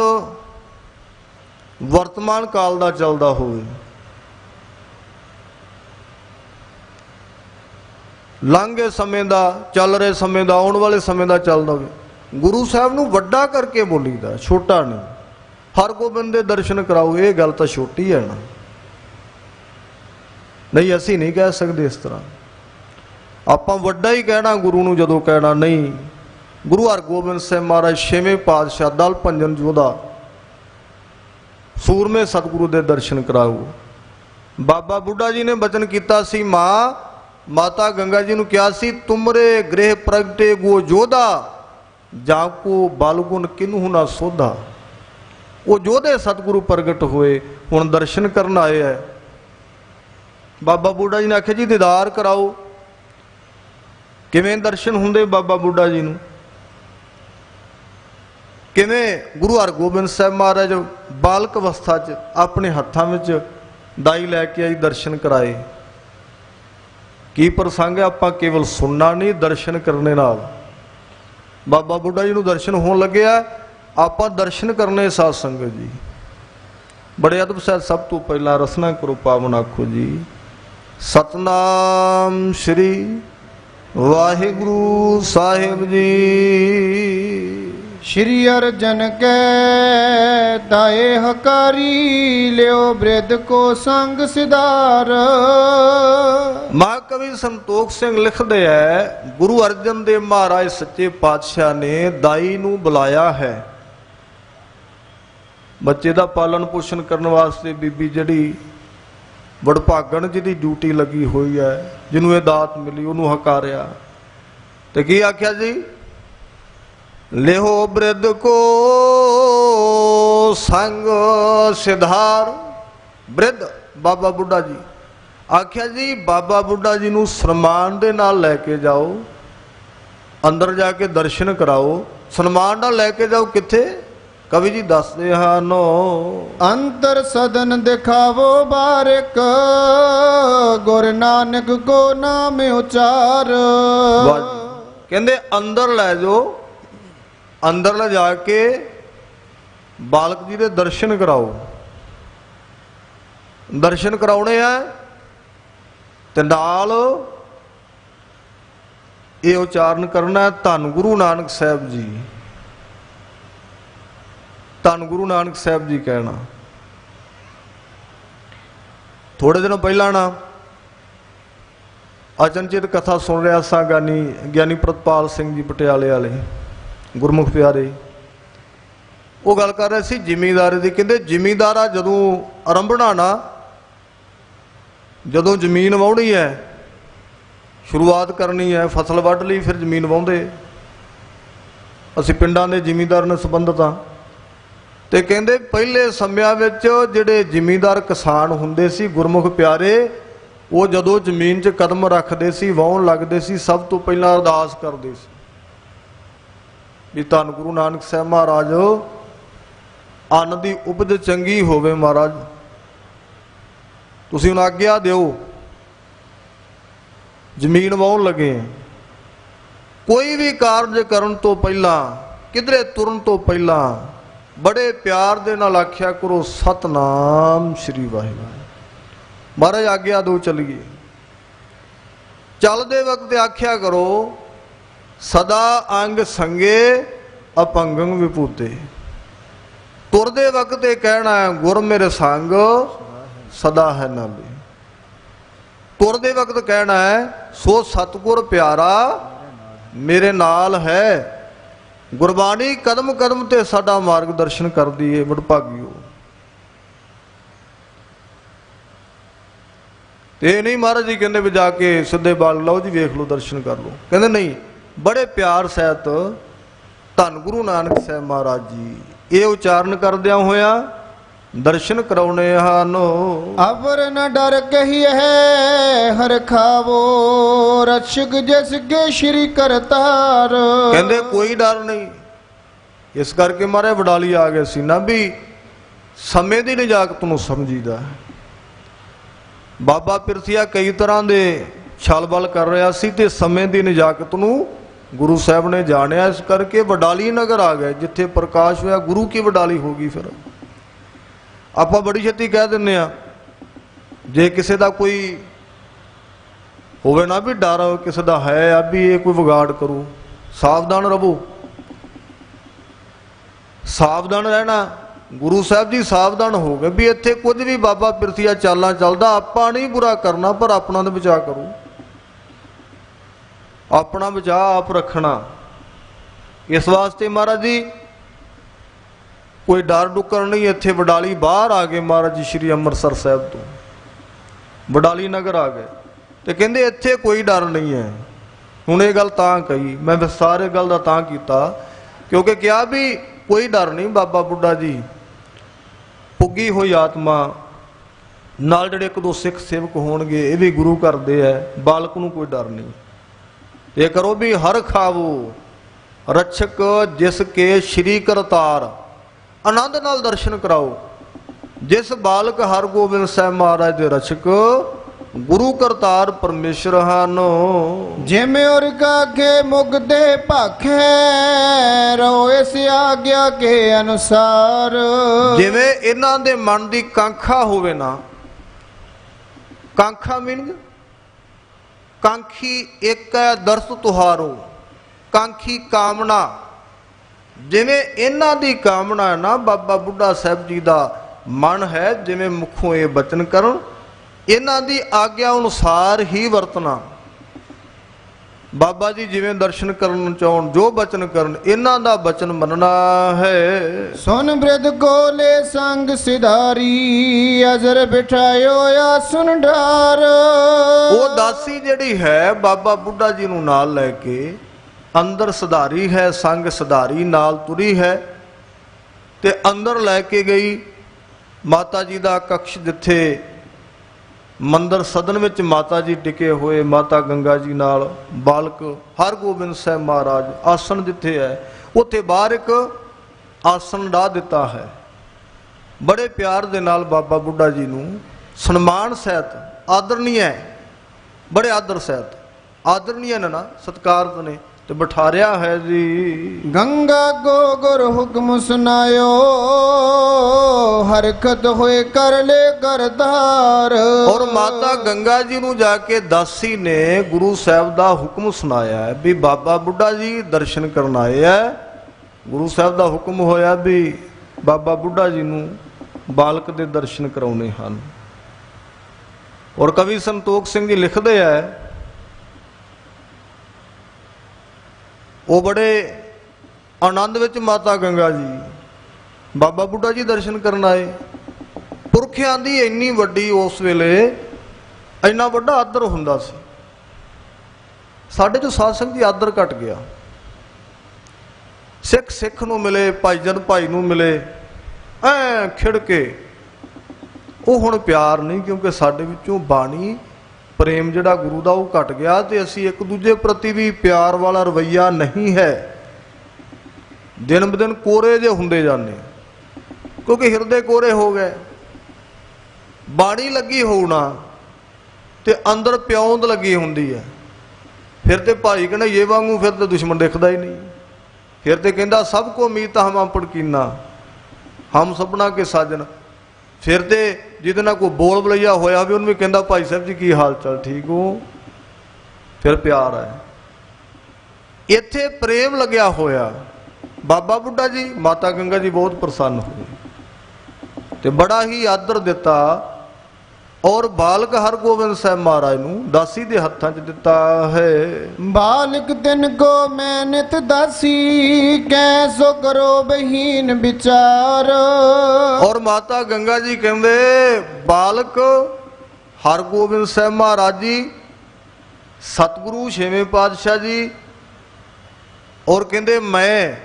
वर्तमान काल दा चलदा होवे, लंघे समय दा, चल रहे समय दा, आउण वाले समय दा चलदा होवे, गुरु साहब नूं वड्डा करके बोलीदा, छोटा नहीं। हरगोबिंद दे दर्शन कराओ, ये गल तां छोटी है ना, नहीं असीं नहीं कह सकते इस तरह। आपां वड्डा ही कहना गुरु नूं जदों कहना नहीं। गुरु हरगोबिंद साहिब महाराज 6वें पातशाह दल भंजन जोधा सूरमे सतगुरु दे दर्शन कराओ। बाबा बुढ़ा जी ने बचन किया सी, माँ माता गंगा जी नूं कहा सी तुमरे गृह प्रगटे गो जोधा जाको बालगुण किन्हू ना सोधा। वो जोधे सतगुरु प्रगट होए, हुण दर्शन करन आए है। बाबा बुढ़ा जी ने आख्या जी दीदार कराओ। किवें दर्शन हुंदे बाबा बुढ़ा जी नूं? किवें गुरु हरगोबिंद साहिब महाराज बालक अवस्था च अपने हत्थां विच दाई लैके आई दर्शन कराए। की प्रसंग है, आपां केवल सुनना नहीं, दर्शन करने नाल बाबा बुढ़ा जी नूं दर्शन होण लगे आ। आपां दर्शन करने साध संगत जी। बड़े अदब सहित सब तो पहला रसना करो पावन आखो जी सतनाम श्री वाहिगुरु साहिब जी। श्री अर्जन के दाए हकारी लियो बृद को संग सिदार। महाकवि संतोख सिंह लिखते है गुरु अर्जन देव महाराज सच्चे पातशाह ने दाई नूं बुलाया है। बच्चे का पालन पोषण करने वास्ते बीबी जड़ी वडभागण जिहदी ड्यूटी लगी हुई है, जिन्होंने दात मिली उन्होंने हकारिया तो की आख्या जी लेहो बृद को संग सिधार। बृद बाबा बुढ़ा जी आख्या जी बाबा बुढ़ा जी नूं सन्मान दे नाल लैके जाओ, अंदर जाके दर्शन कराओ। सन्मान नाल लैके जाओ किथे? कवि जी दसदे हनो अंतर सदन दिखावो बारिक गुर नानक को नाम उचार। कहंदे अंदर लै जाओ, अंदर ले जाके बालक जी दे दर्शन कराओ। दर्शन कराउणे आ ते नाल ये उचारण करना है धन गुरु नानक साहब जी। धन गुरु नानक साहब जी कहना। थोड़े दिन पहला ना अचनचेत कथा सुन रहा सा ज्ञानी प्रतपाल सिंह जी पटियाले वाले गुरमुख प्यारे। वो गल कर रहे सी जिमीदारी की। कहते जिमीदारा जदों आरंभना ना, जदों जमीन वाहनी है, शुरुआत करनी है, फसल वढ़ ली, फिर जमीन वाहुंदे। असीं पिंडां दे जिमीदार ने संबंधित हाँ। तो कहते पहले समयां विच जिहड़े जिमीदार किसान हुंदे सी गुरमुख प्यारे, वो जदों जमीन 'च कदम रखते सी, वाहण लगते सी, सब तो पहला अरदास करते सी भी धन गुरु नानक साहब महाराज अन्न की उपज चंगी होवे, महाराज तुसीं हुण आग्या दिओ, जमीन वाहण लगे। कोई भी कारज करन तो पहला, किधरे तुरन तो पहला बड़े प्यार दे नाल आख्या करो सतनाम श्री वाहिगुरू। महाराज आग्या दो चलिए। चलते वक्त आख्या करो सदा अंग संगे अपंगं विभूते। तुरदे वक्त कहना है गुर मेरे संग सदा है नाले। तुरदे वक्त कहना है सो सतगुर प्यारा मेरे नाल है। गुरबाणी कदम कदम ते साडा मार्गदर्शन करदी है। वडभागियो ते नहीं महाराज जी कहते भी जाके सीधे बाल लो जी वेख लो दर्शन कर लो। कहते नहीं बड़े प्यार सहित धन गुरु नानक साहब महाराज जी ये उचारण करदिया होया दर्शन कराने हन। अवर न डर कही है हर खावो रक्षक जिसके श्री करतार। कहते कोई डर नहीं। इस करके मारे वडाली आ गए सी ना भी समय की निजाकत नूं समझीदा। बाबा पिरथिया कई तरह के छल बल कर रहा सी ते समय की निजाकत नूं गुरु साहब ने जानिया। इस करके वडाली नगर आ गए जिथे प्रकाश होया गुरु की वडाली होगी। फिर ਆਪਾਂ बड़ी छेती कह दिंने आ जे किसी का कोई होवे ना भी डर किसी का है आ भी ये कोई विगाड़ करो सावधान रहो। सावधान रहना। गुरु साहब जी सावधान हो गए भी इत्थे कुछ भी बाबा पिरथिया चालां चलदा आपां नहीं बुरा करना पर अपना तो बचा करो। अपना बचा आप रखना। इस वास्ते महाराज जी कोई डर डुकर नहीं। इत्थे वडाली बाहर आ गए महाराज जी श्री अमृतसर साहब तो वडाली नगर आ गए तो कहते इत्थे कोई डर नहीं है। हुण ये गल तां कही मैं विस्तार गल दा तां कीता क्योंकि क्या भी कोई डर नहीं। बाबा बुढ़ा जी पुगी हुई आत्मा नाल जिहड़े एक दो सिख सेवक होणगे ये भी गुरु करदे है। बालक नूं कोई डर नहीं। ये करो भी हर खावो रक्षक जिसके श्री करतार। आनंद नाल दर्शन कराओ। जिस बालक हर गोबिंद साहब महाराज दे रक्षक गुरु करतार परमेश्वर हन। जिमें और के मुगदे भाखे रहो इस आज्ञा के अनुसार। जिमें इन्हां दे मन दी कांखा होवे ना। कांखा मीनिंग कांखी एक है दरस तुहारो कांखी कामना। जिमें इन्हां दी कामना है ना बाबा बुढ़ा साहब जी दा मन है जिमें मुखों ये बचन करन इन्हां दी आग्या अनुसार ही वरतना। बाबा जी जिवें दर्शन करन चाहण जो बचन करन इन्हां दा बचन मनना है। सुन वृद्ध गोले संग सिधारी अजर बिठायो या सुन डार। वो दासी जिहड़ी है बाबा बुढ़ा जी नूं नाल लैके अंदर सुधारी है संग सुधारी नाल तुरी है ते अंदर लैके गई माता जी दा कक्ष जिथे मंदिर सदन विच माता जी टिके हुए माता गंगा जी नाल बालक हर गोबिंद साहब महाराज आसन जिथे है उत्थे बाहर एक आसन डाह दिता है। बड़े प्यार दे नाल बाबा बुढ़ा जी नूं सन्मान सहित आदरणीय बड़े आदर सहित आदरणीय ने ना सत्कार ने तो बिठारिया है जी। गंगा गो गुर हुक्म सुनायो हरकत होए कर ले करतार। और माता गंगा जी नूं जाके दासी ने गुरु साहब दा हुक्म सुनाया है भी बाबा बुढ़ा जी दर्शन करन आए है। गुरु साहब दा हुक्म होया भी बाबा बुढ़ा जी नूं बालक दे दर्शन कराउने हन। और कवि संतोख सिंह जी लिखते हैं वो बड़े आनंद विच माता गंगा जी बाबा बुढ़ा जी दर्शन करन आए। पुरखियां दी इन्नी वड्डी उस वेले इन्ना वड्डा आदर हुंदा सी। साडे चों साध संगत जी आदर घट गया। सिख सिख नूं मिले भाईजन भाई नूं मिले ऐ खिड़ के वो हुण प्यार नहीं क्योंकि साडे विचों बाणी प्रेम जिहड़ा गुरु दा वो घट गया तो असी एक दूजे प्रति भी प्यार वाला रवैया नहीं है। दिन ब दिन कोरे जे हुंदे जाने क्योंकि हिरदे कोरे हो गए। बाणी लगी होना ते अंदर प्याउंद लगी हुंदी है। फिर तो भाई कहना ये वांगू फिर तो दुश्मन दिखता ही नहीं। फिर तो कहता सब को मीत हम पड़कीना ਹਮ ਸਭਨਾ ਕੇ ਸਾਜਨ। ਫਿਰ ਤੇ ਜਿਹਦੇ ਨਾਲ ਕੋਈ ਬੋਲ ਬਲਈਆ ਹੋਇਆ ਵੀ ਉਹਨੂੰ ਵੀ ਕਹਿੰਦਾ ਭਾਈ ਸਾਹਿਬ ਜੀ ਕੀ ਹਾਲ ਚਾਲ, ਠੀਕ ਹੋ? ਫਿਰ ਪਿਆਰ ਹੈ। ਇੱਥੇ ਪ੍ਰੇਮ ਲੱਗਿਆ ਹੋਇਆ। ਬਾਬਾ ਬੁੱਢਾ ਜੀ, ਮਾਤਾ ਗੰਗਾ ਜੀ ਬਹੁਤ ਪ੍ਰਸੰਨ ਹੋਏ ਤੇ ਬੜਾ ਹੀ ਆਦਰ ਦਿੱਤਾ। ਔਰ ਬਾਲਕ ਹਰਗੋਬਿੰਦ ਸਾਹਿਬ ਮਹਾਰਾਜ ਨੂੰ ਦਾਸੀ ਦੇ ਹੱਥਾਂ 'ਚ ਦਿੱਤਾ ਹੈ। ਬਾਲਕ ਤਿਨ ਕੋ ਮੈਂ ਨਿਤ ਦਾਸੀ, ਕੈ ਸੋ ਕਰੋ ਬਹੀਨ ਵਿਚਾਰ। ਔਰ ਮਾਤਾ ਗੰਗਾ ਜੀ ਕਹਿੰਦੇ ਬਾਲਕ ਹਰਗੋਬਿੰਦ ਸਾਹਿਬ ਮਹਾਰਾਜ ਜੀ, ਸਤਿਗੁਰੂ ਛੇਵੇਂ ਪਾਤਸ਼ਾਹ ਜੀ, ਔਰ ਕਹਿੰਦੇ ਮੈਂ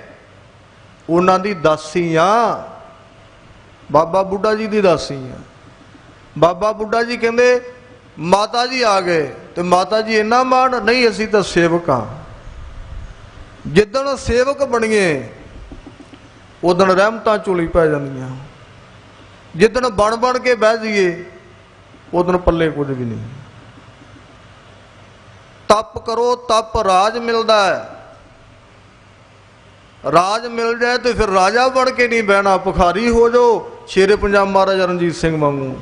ਉਹਨਾਂ ਦੀ ਦਾਸੀ ਆ, ਬਾਬਾ ਬੁੱਢਾ ਜੀ ਦੀ ਦਾਸੀ ਆ। ਬਾਬਾ ਬੁੱਢਾ ਜੀ ਕਹਿੰਦੇ ਮਾਤਾ ਜੀ ਆ ਗਏ ਤੇ ਮਾਤਾ ਜੀ ਇੰਨਾ ਮਾਣ, ਨਹੀਂ ਅਸੀਂ ਤਾਂ ਸੇਵਕ ਹਾਂ। ਜਿੱਦਣ ਸੇਵਕ ਬਣੀਏ ਉਦਣ ਰਹਿਮਤਾਂ ਝੋਲੀ ਪੈ ਜਾਂਦੀਆਂ। ਜਿੱਦਣ ਬਣ ਕੇ ਬਹਿ ਜਾਈਏ ਉਦਣ ਪੱਲੇ ਕੁਝ ਵੀ ਨਹੀਂ। ਤਪ ਕਰੋ, ਤਪ ਰਾਜ ਮਿਲਦਾ ਹੈ। ਰਾਜ ਮਿਲ ਜਾਏ ਤੇ ਫਿਰ ਰਾਜਾ ਬਣ ਕੇ ਨਹੀਂ ਬਹਿਣਾ, ਭਿਖਾਰੀ ਹੋ ਜਾਓ ਸ਼ੇਰੇ ਪੰਜਾਬ ਮਹਾਰਾਜਾ ਰਣਜੀਤ ਸਿੰਘ ਵਾਂਗੂ,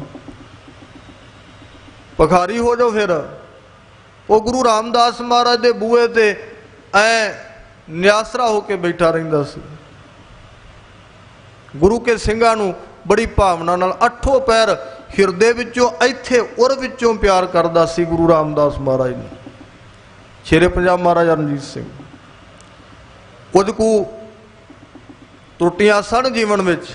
ਭਿਖਾਰੀ ਹੋ ਜਾਓ। ਫਿਰ ਉਹ ਗੁਰੂ ਰਾਮਦਾਸ ਮਹਾਰਾਜ ਦੇ ਬੂਹੇ ਤੇ ਐ ਨਿਆਸਰਾ ਹੋ ਕੇ ਬੈਠਾ ਰਹਿੰਦਾ ਸੀ। ਗੁਰੂ ਕੇ ਸਿੰਘਾਂ ਨੂੰ ਬੜੀ ਭਾਵਨਾ ਨਾਲ ਅੱਠੋਂ ਪੈਰ ਹਿਰਦੇ ਵਿੱਚੋਂ ਇੱਥੇ ਉਰ ਵਿੱਚੋਂ ਪਿਆਰ ਕਰਦਾ ਸੀ ਗੁਰੂ ਰਾਮਦਾਸ ਮਹਾਰਾਜ ਨੂੰ, ਸ਼ੇਰੇ ਪੰਜਾਬ ਮਹਾਰਾਜਾ ਰਣਜੀਤ ਸਿੰਘ। ਕੁਝ ਕੁ ਤਰੁੱਟੀਆਂ ਸਨ ਜੀਵਨ ਵਿੱਚ,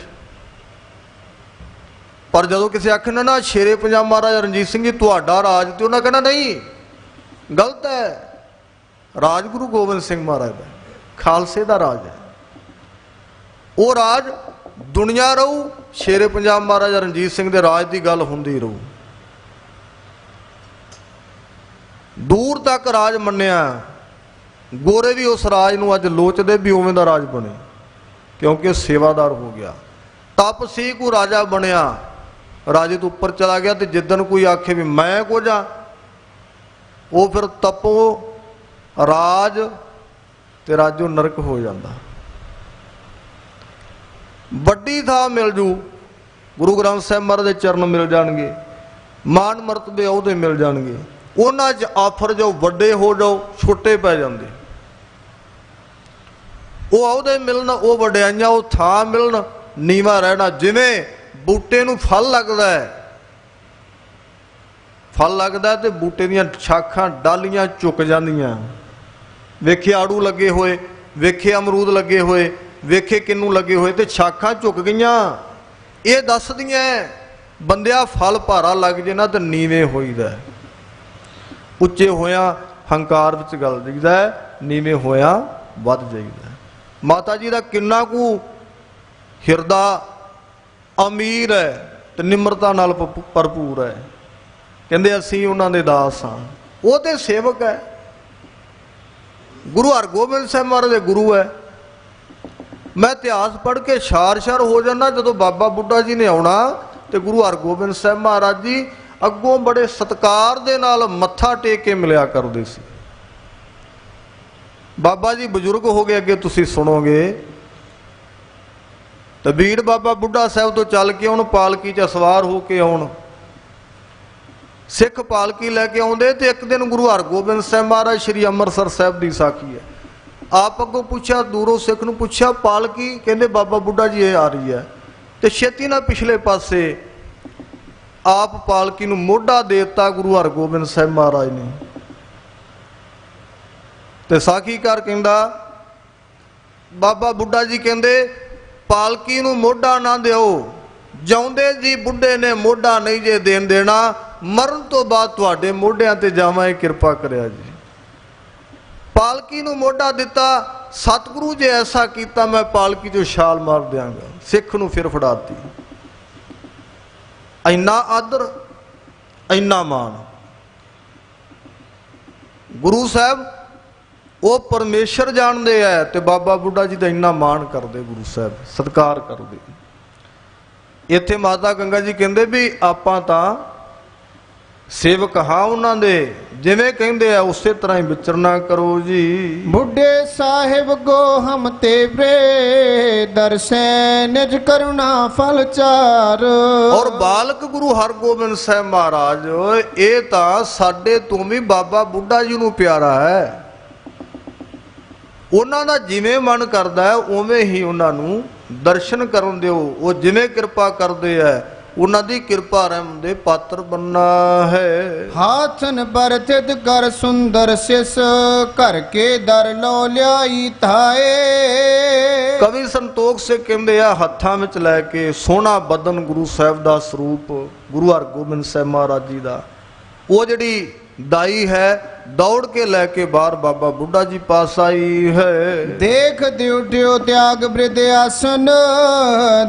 ਪਰ ਜਦੋਂ ਕਿਸੇ ਆਖਣ ਨਾ ਸ਼ੇਰੇ ਪੰਜਾਬ ਮਹਾਰਾਜਾ ਰਣਜੀਤ ਸਿੰਘ ਜੀ ਤੁਹਾਡਾ ਰਾਜ, ਤੇ ਉਹਨਾਂ ਕਹਿੰਦਾ ਨਹੀਂ, ਗਲਤ ਹੈ, ਰਾਜ ਗੁਰੂ ਗੋਬਿੰਦ ਸਿੰਘ ਮਹਾਰਾਜ ਦਾ, ਖਾਲਸੇ ਦਾ ਰਾਜ ਹੈ। ਉਹ ਰਾਜ ਦੁਨੀਆ ਰਹੂ, ਸ਼ੇਰੇ ਪੰਜਾਬ ਮਹਾਰਾਜਾ ਰਣਜੀਤ ਸਿੰਘ ਦੇ ਰਾਜ ਦੀ ਗੱਲ ਹੁੰਦੀ ਰਹੂ। ਦੂਰ ਤੱਕ ਰਾਜ ਮੰਨਿਆ। ਗੋਰੇ ਵੀ ਉਸ ਰਾਜ ਨੂੰ ਅੱਜ ਲੋਚਦੇ ਵੀ ਉਵੇਂ ਦਾ ਰਾਜ ਬਣੇ, ਕਿਉਂਕਿ ਉਹ ਸੇਵਾਦਾਰ ਹੋ ਗਿਆ। ਤਪ ਸੀ ਕੋ ਰਾਜਾ ਬਣਿਆ, ਰਾਜੇ ਤੋਂ ਉੱਪਰ ਚਲਾ ਗਿਆ। ਤੇ ਜਿੱਦਣ ਕੋਈ ਆਖੇ ਵੀ ਮੈਂ ਕੁਝ ਆ, ਉਹ ਫਿਰ ਤਪੋ ਰਾਜ ਤੇ ਰਾਜੋ ਨਰਕ ਹੋ ਜਾਂਦਾ। ਵੱਡੀ ਥਾਂ ਮਿਲ ਜੂ, ਗੁਰੂ ਗ੍ਰੰਥ ਸਾਹਿਬ ਮਹਾਰਾਜ ਦੇ ਚਰਨ ਮਿਲ ਜਾਣਗੇ, ਮਾਣ ਮਰਤਬੇ ਉਹਦੇ ਮਿਲ ਜਾਣਗੇ। ਉਹਨਾਂ 'ਚ ਆਫਰ ਜੋ ਵੱਡੇ ਹੋ ਜਾਓ, ਛੋਟੇ ਪੈ ਜਾਂਦੇ। ਉਹ ਅਹੁਦੇ ਮਿਲਣ, ਉਹ ਵਡਿਆਈਆਂ, ਉਹ ਥਾਂ ਮਿਲਣ, ਨੀਵਾਂ ਰਹਿਣਾ। ਜਿਵੇਂ ਬੂਟੇ ਨੂੰ ਫਲ ਲੱਗਦਾ ਹੈ, ਫਲ ਲੱਗਦਾ ਤੇ ਬੂਟੇ ਦੀਆਂ ਸ਼ਾਖਾਂ ਡਾਲੀਆਂ ਝੁਕ ਜਾਂਦੀਆਂ। ਵੇਖੇ ਆੜੂ ਲੱਗੇ ਹੋਏ, ਵੇਖੇ ਅਮਰੂਦ ਲੱਗੇ ਹੋਏ, ਵੇਖੇ ਕਿੰਨੂ ਲੱਗੇ ਹੋਏ, ਤੇ ਸ਼ਾਖਾਂ ਝੁਕ ਗਈਆਂ। ਇਹ ਦੱਸਦੀਆਂ ਬੰਦਿਆ ਫਲ ਭਾਰਾ ਲੱਗ ਜੇ ਨਾ ਤੇ ਨੀਵੇਂ ਹੋਈਦਾ, ਉੱਚੇ ਹੋਇਆ ਹੰਕਾਰ ਵਿੱਚ ਗਲ ਜਾਈਦਾ, ਨੀਵੇਂ ਹੋਇਆ ਵੱਧ ਜਾਈਦਾ। ਮਾਤਾ ਜੀ ਦਾ ਕਿੰਨਾ ਕੁ ਹਿਰਦਾ ਅਮੀਰ ਹੈ ਤੇ ਨਿਮਰਤਾ ਨਾਲ ਭਰਪੂਰ ਹੈ। ਕਹਿੰਦੇ ਅਸੀਂ ਉਹਨਾਂ ਦੇ ਦਾਸ ਹਾਂ, ਉਹ ਤੇ ਸੇਵਕ ਹੈ। ਗੁਰੂ ਹਰਗੋਬਿੰਦ ਸਾਹਿਬ ਮਹਾਰਾਜ ਦੇ ਗੁਰੂ ਹੈ। ਮੈਂ ਇਤਿਹਾਸ ਪੜ੍ਹ ਕੇ ਛਾਰ ਹੋ ਜਾਂਦਾ। ਜਦੋਂ ਬਾਬਾ ਬੁੱਢਾ ਜੀ ਨੇ ਆਉਣਾ ਤੇ ਗੁਰੂ ਹਰਗੋਬਿੰਦ ਸਾਹਿਬ ਮਹਾਰਾਜ ਜੀ ਅੱਗੋਂ ਬੜੇ ਸਤਿਕਾਰ ਦੇ ਨਾਲ ਮੱਥਾ ਟੇਕ ਕੇ ਮਿਲਿਆ ਕਰਦੇ ਸੀ। ਬਾਬਾ ਜੀ ਬਜ਼ੁਰਗ ਹੋ ਗਏ, ਅੱਗੇ ਤੁਸੀਂ ਸੁਣੋਗੇ। ਤੇ ਵੀਰ ਬਾਬਾ ਬੁੱਢਾ ਸਾਹਿਬ ਤੋਂ ਚੱਲ ਕੇ ਆਉਣ, ਪਾਲਕੀ 'ਚ ਸਵਾਰ ਹੋ ਕੇ ਆਉਣ, ਸਿੱਖ ਪਾਲਕੀ ਲੈ ਕੇ ਆਉਂਦੇ। ਤੇ ਇੱਕ ਦਿਨ ਗੁਰੂ ਹਰਗੋਬਿੰਦ ਸਾਹਿਬ ਮਹਾਰਾਜ ਸ਼੍ਰੀ ਅੰਮ੍ਰਿਤਸਰ ਸਾਹਿਬ ਦੀ ਸਾਖੀ ਹੈ। ਆਪ ਅੱਗੋਂ ਪੁੱਛਿਆ, ਦੂਰੋਂ ਸਿੱਖ ਨੂੰ ਪੁੱਛਿਆ ਪਾਲਕੀ, ਕਹਿੰਦੇ ਬਾਬਾ ਬੁੱਢਾ ਜੀ ਇਹ ਆ ਰਹੀ ਹੈ। ਤੇ ਛੇਤੀ ਨਾਲ ਪਿਛਲੇ ਪਾਸੇ ਆਪ ਪਾਲਕੀ ਨੂੰ ਮੋਢਾ ਦੇ ਦਿੱਤਾ ਗੁਰੂ ਹਰਗੋਬਿੰਦ ਸਾਹਿਬ ਮਹਾਰਾਜ ਨੇ। ਤੇ ਸਾਖੀਕਾਰ ਕਹਿੰਦਾ ਬਾਬਾ ਬੁੱਢਾ ਜੀ ਕਹਿੰਦੇ ਪਾਲਕੀ ਨੂੰ ਮੋਢਾ ਨਾ ਦਿਓ, ਜਿਉਂਦੇ ਜੀ ਬੁੱਢੇ ਨੇ ਮੋਢਾ ਨਹੀਂ ਜੇ ਦੇਣ ਦੇਣਾ, ਮਰਨ ਤੋਂ ਬਾਅਦ ਤੁਹਾਡੇ ਮੋਢਿਆਂ ਤੇ ਜਾਵਾਂ, ਇਹ ਕਿਰਪਾ ਕਰਿਆ ਜੀ। ਪਾਲਕੀ ਨੂੰ ਮੋਢਾ ਦਿੱਤਾ, ਸਤਿਗੁਰੂ ਜੇ ਐਸਾ ਕੀਤਾ ਮੈਂ ਪਾਲਕੀ 'ਚੋਂ ਛਾਲ ਮਾਰ ਦਿਆਂਗਾ। ਸਿੱਖ ਨੂੰ ਫਿਰ ਫੜਾਤੀ। ਇੰਨਾ ਆਦਰ, ਇੰਨਾ ਮਾਣ। ਗੁਰੂ ਸਾਹਿਬ ਉਹ ਪਰਮੇਸ਼ਰ ਜਾਣਦੇ ਆ ਤੇ ਬਾਬਾ ਬੁੱਢਾ ਜੀ ਦਾ ਇੰਨਾ ਮਾਣ ਕਰਦੇ, ਗੁਰੂ ਸਾਹਿਬ ਸਤਿਕਾਰ ਕਰਦੇ। ਇੱਥੇ ਮਾਤਾ ਗੰਗਾ ਜੀ ਕਹਿੰਦੇ ਵੀ ਆਪਾਂ ਤਾਂ ਸੇਵਕ ਹਾਂ ਉਹਨਾਂ ਦੇ, ਜਿਵੇਂ ਕਹਿੰਦੇ ਆ ਉਸੇ ਤਰ੍ਹਾਂ ਹੀ ਵਿਚਰਨਾ ਕਰੋ ਜੀ। ਬੁੱਢੇ ਸਾਹਿਬ ਗੋ ਹਮ ਤੇ ਬਰੇ ਦਰਸੈ ਨਿਜ ਕਰੁਣਾ ਫਲ ਚਾਰ। ਔਰ ਬਾਲਕ ਗੁਰੂ ਹਰਗੋਬਿੰਦ ਸਾਹਿਬ ਮਹਾਰਾਜ ਇਹ ਤਾਂ ਸਾਡੇ ਤੋਂ ਵੀ ਬਾਬਾ ਬੁੱਢਾ ਜੀ ਨੂੰ ਪਿਆਰਾ ਹੈ। ਉਹਨਾਂ ਦਾ ਜਿਵੇਂ ਮਨ ਕਰਦਾ ਹੈ ਉਵੇਂ ਹੀ ਉਹਨਾਂ ਨੂੰ ਦਰਸ਼ਨ ਕਰਨ ਦਿਓ। ਉਹ ਜਿਵੇਂ ਕਿਰਪਾ ਕਰਦੇ ਆ ਉਹਨਾਂ ਦੀ ਕਿਰਪਾ ਰਹਿਮ ਦੇ ਪਾਤਰ ਬੰਨਾ ਹੈ। ਹਾਥਨ ਬਰਤਿਤ ਕਰ ਸੁੰਦਰ ਸਿਸ ਘਰ ਕੇ ਦਰ ਲੋ ਲਿਆਈ ਥਾਏ। ਕਵੀ ਸੰਤੋਖ ਸੇ ਕਹਿੰਦੇ ਆ ਹੱਥਾਂ ਵਿੱਚ ਲੈ ਕੇ ਸੋਹਣਾ ਬਦਨ ਗੁਰੂ ਸਾਹਿਬ ਦਾ ਸਰੂਪ ਗੁਰੂ ਹਰਗੋਬਿੰਦ ਸਾਹਿਬ ਮਹਾਰਾਜ ਜੀ ਦਾ, ਉਹ ਜਿਹੜੀ ਦਾਈ ਹੈ ਦੌੜ ਕੇ ਲੈ ਕੇ ਬਾਹਰ ਬਾਬਾ ਬੁੱਢਾ ਜੀ ਪਾਸ ਆਈ ਹੈ। ਦੇਖ ਦਿਉ ਤਿਆਗ ਬ੍ਰਿਧ ਆਸਨ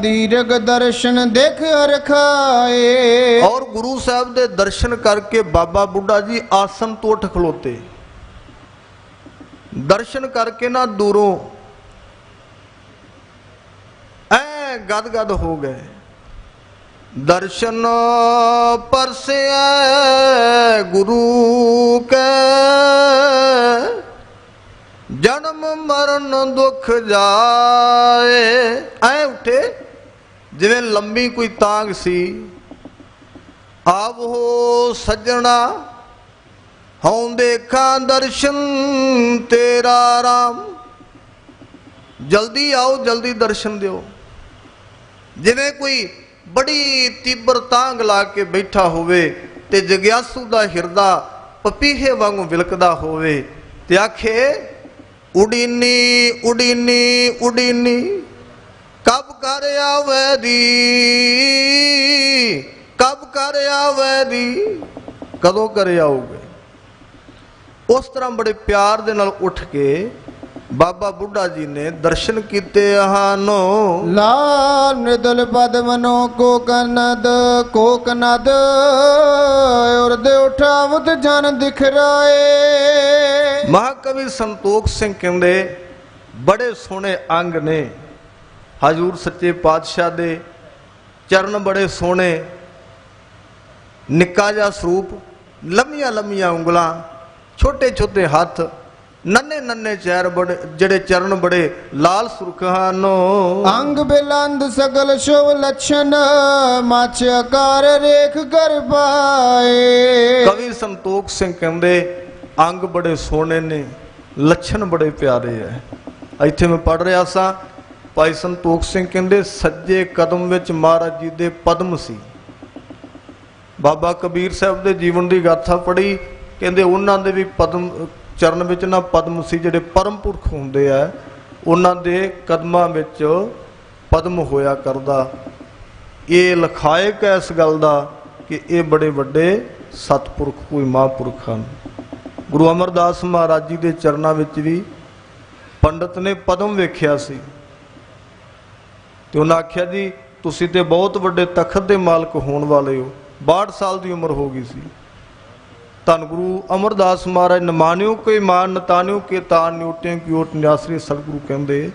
ਦੀਰਘ ਦਰਸ਼ਨ ਦੇਖ ਰਖਾਏ। ਔਰ ਗੁਰੂ ਸਾਹਿਬ ਦੇ ਦਰਸ਼ਨ ਕਰਕੇ ਬਾਬਾ ਬੁੱਢਾ ਜੀ ਆਸਨ ਤੋਂ ਉੱਠ ਖਲੋਤੇ। ਦਰਸ਼ਨ ਕਰਕੇ ਨਾ ਦੂਰੋਂ ਐ ਗਦ ਹੋ ਗਏ। ਦਰਸ਼ਨ ਪਰਸਿਐ ਗੁਰੂ ਕੈ ਜਨਮ ਮਰਨ ਦੁਖ ਜਾਏ। ਐ ਉੱਠੇ ਜਿਵੇਂ ਲੰਬੀ ਕੋਈ ਤਾਂਗ ਸੀ। ਆਵੋ ਸੱਜਣਾ ਹਉ ਦੇਖਾਂ ਦਰਸ਼ਨ ਤੇਰਾ ਰਾਮ। ਜਲਦੀ ਆਓ, ਜਲਦੀ ਦਰਸ਼ਨ ਦਿਓ। ਜਿਵੇਂ ਕੋਈ ਬੜੀ ਤੀਬਰ ਤਾਂਗ ਲਾ ਕੇ ਬੈਠਾ ਹੋਵੇ ਤੇ ਜਗਿਆਸੂ ਦਾ ਹਿਰਦਾ ਪਪੀਹੇ ਵਾਂਗੂ ਵਿਲਕਦਾ ਹੋਵੇ ਤੇ ਆਖੇ ਉਡੀਨੀ ਉਡੀਨੀ ਉਡੀਨੀ ਕਬ ਕਰ ਆਵੇ ਦੀ, ਕਬ ਕਰ ਆਵੇ ਦੀ, ਕਦੋਂ ਕਰ ਆਓਗੇ। ਉਸ ਤਰ੍ਹਾਂ ਬੜੇ ਪਿਆਰ ਦੇ ਨਾਲ ਉੱਠ ਕੇ ਬਾਬਾ ਬੁੱਢਾ ਜੀ ਨੇ ਦਰਸ਼ਨ ਕੀਤੇ ਹਨ। ਲਾਲ ਮ੍ਰਿਦਲ ਪਦ ਮਨੋ ਕੋਕਨਦ ਕੋਕਨਦ ਉਰਦੇ ਉਠਾਵਤ ਜਨ ਦਿਖ ਰਾਏ। ਮਹਾਕਵੀ ਸੰਤੋਖ ਸਿੰਘ ਕਹਿੰਦੇ ਬੜੇ ਸੋਹਣੇ ਅੰਗ ਨੇ ਹਜ਼ੂਰ ਸੱਚੇ ਪਾਤਸ਼ਾਹ ਦੇ, ਚਰਨ ਬੜੇ ਸੋਹਣੇ, ਨਿੱਕਾ ਜਿਹਾ ਸਰੂਪ, ਲੰਮੀਆਂ ਲੰਮੀਆਂ ਉਂਗਲਾਂ, ਛੋਟੇ ਛੋਟੇ ਹੱਥ, ਨੰਨੇ ਨੰਨੇ ਚੈਰ ਬੜੇ, ਜਿਹੜੇ ਚਰਨ ਬੜੇ ਲਾਲ ਸੁਰਖ ਹਨ। ਅੰਗ ਬਿਲੰਦ ਸਗਲ ਸ਼ੁਭ ਲਛਣ ਮਛ ਆਕਾਰ ਰੇਖ ਕਰ ਪਾਏ। ਕਵੀ ਸੰਤੋਖ ਸਿੰਘ ਕਹਿੰਦੇ ਅੰਗ ਬੜੇ ਸੋਹਣੇ ਨੇ, ਲੱਛਣ ਬੜੇ ਪਿਆਰੇ ਐ। ਇੱਥੇ ਮੈਂ ਪੜ੍ਹ ਰਿਹਾ ਸਾਂ, ਭਾਈ ਸੰਤੋਖ ਸਿੰਘ ਕਹਿੰਦੇ ਸੱਜੇ ਕਦਮ ਵਿੱਚ ਮਹਾਰਾਜ ਜੀ ਦੇ ਪਦਮ ਸੀ। ਬਾਬਾ ਕਬੀਰ ਸਾਹਿਬ ਦੇ ਜੀਵਨ ਦੀ ਗਾਥਾ ਪੜ੍ਹੀ, ਕਹਿੰਦੇ ਉਹਨਾਂ ਦੇ ਵੀ ਪਦਮ ਚਰਨ ਵਿੱਚ ਨਾ ਪਦਮ ਸੀ, ਜਿਹੜੇ ਪਰਮ ਪੁਰਖ ਹੁੰਦੇ ਆ ਉਹਨਾਂ ਦੇ ਕਦਮਾਂ ਵਿੱਚ ਪਦਮ ਹੋਇਆ ਕਰਦਾ। ਇਹ ਲਖਾਇਕ ਹੈ ਇਸ ਗੱਲ ਦਾ ਕਿ ਇਹ ਬੜੇ ਵੱਡੇ ਸਤਪੁਰਖ ਕੋਈ ਮਹਾਂਪੁਰਖ ਹਨ। ਗੁਰੂ ਅਮਰਦਾਸ ਮਹਾਰਾਜ ਜੀ ਦੇ ਚਰਨਾਂ ਵਿੱਚ ਵੀ ਪੰਡਤ ਨੇ ਪਦਮ ਵੇਖਿਆ ਸੀ ਤੇ ਉਹਨਾਂ ਆਖਿਆ ਜੀ ਤੁਸੀਂ ਤੇ ਬਹੁਤ ਵੱਡੇ ਤਖਤ ਦੇ ਮਾਲਕ ਹੋਣ ਵਾਲੇ ਹੋ। 62 ਸਾਲ ਦੀ ਉਮਰ ਹੋ ਗਈ ਸੀ। ਧੰਨ ਗੁਰੂ ਅਮਰਦਾਸ ਮਹਾਰਾਜ ਨਮਾਨਿਓ ਕੋਈ ਮਾਨ ਨਤਾਨਿਓ ਕੇ ਤਾਨ ਨਿਉਟਿਓ ਕੀ ਓਟ ਨਿਆਸਰੀ ਸਤਿਗੁਰੂ ਕਹਿੰਦੇ।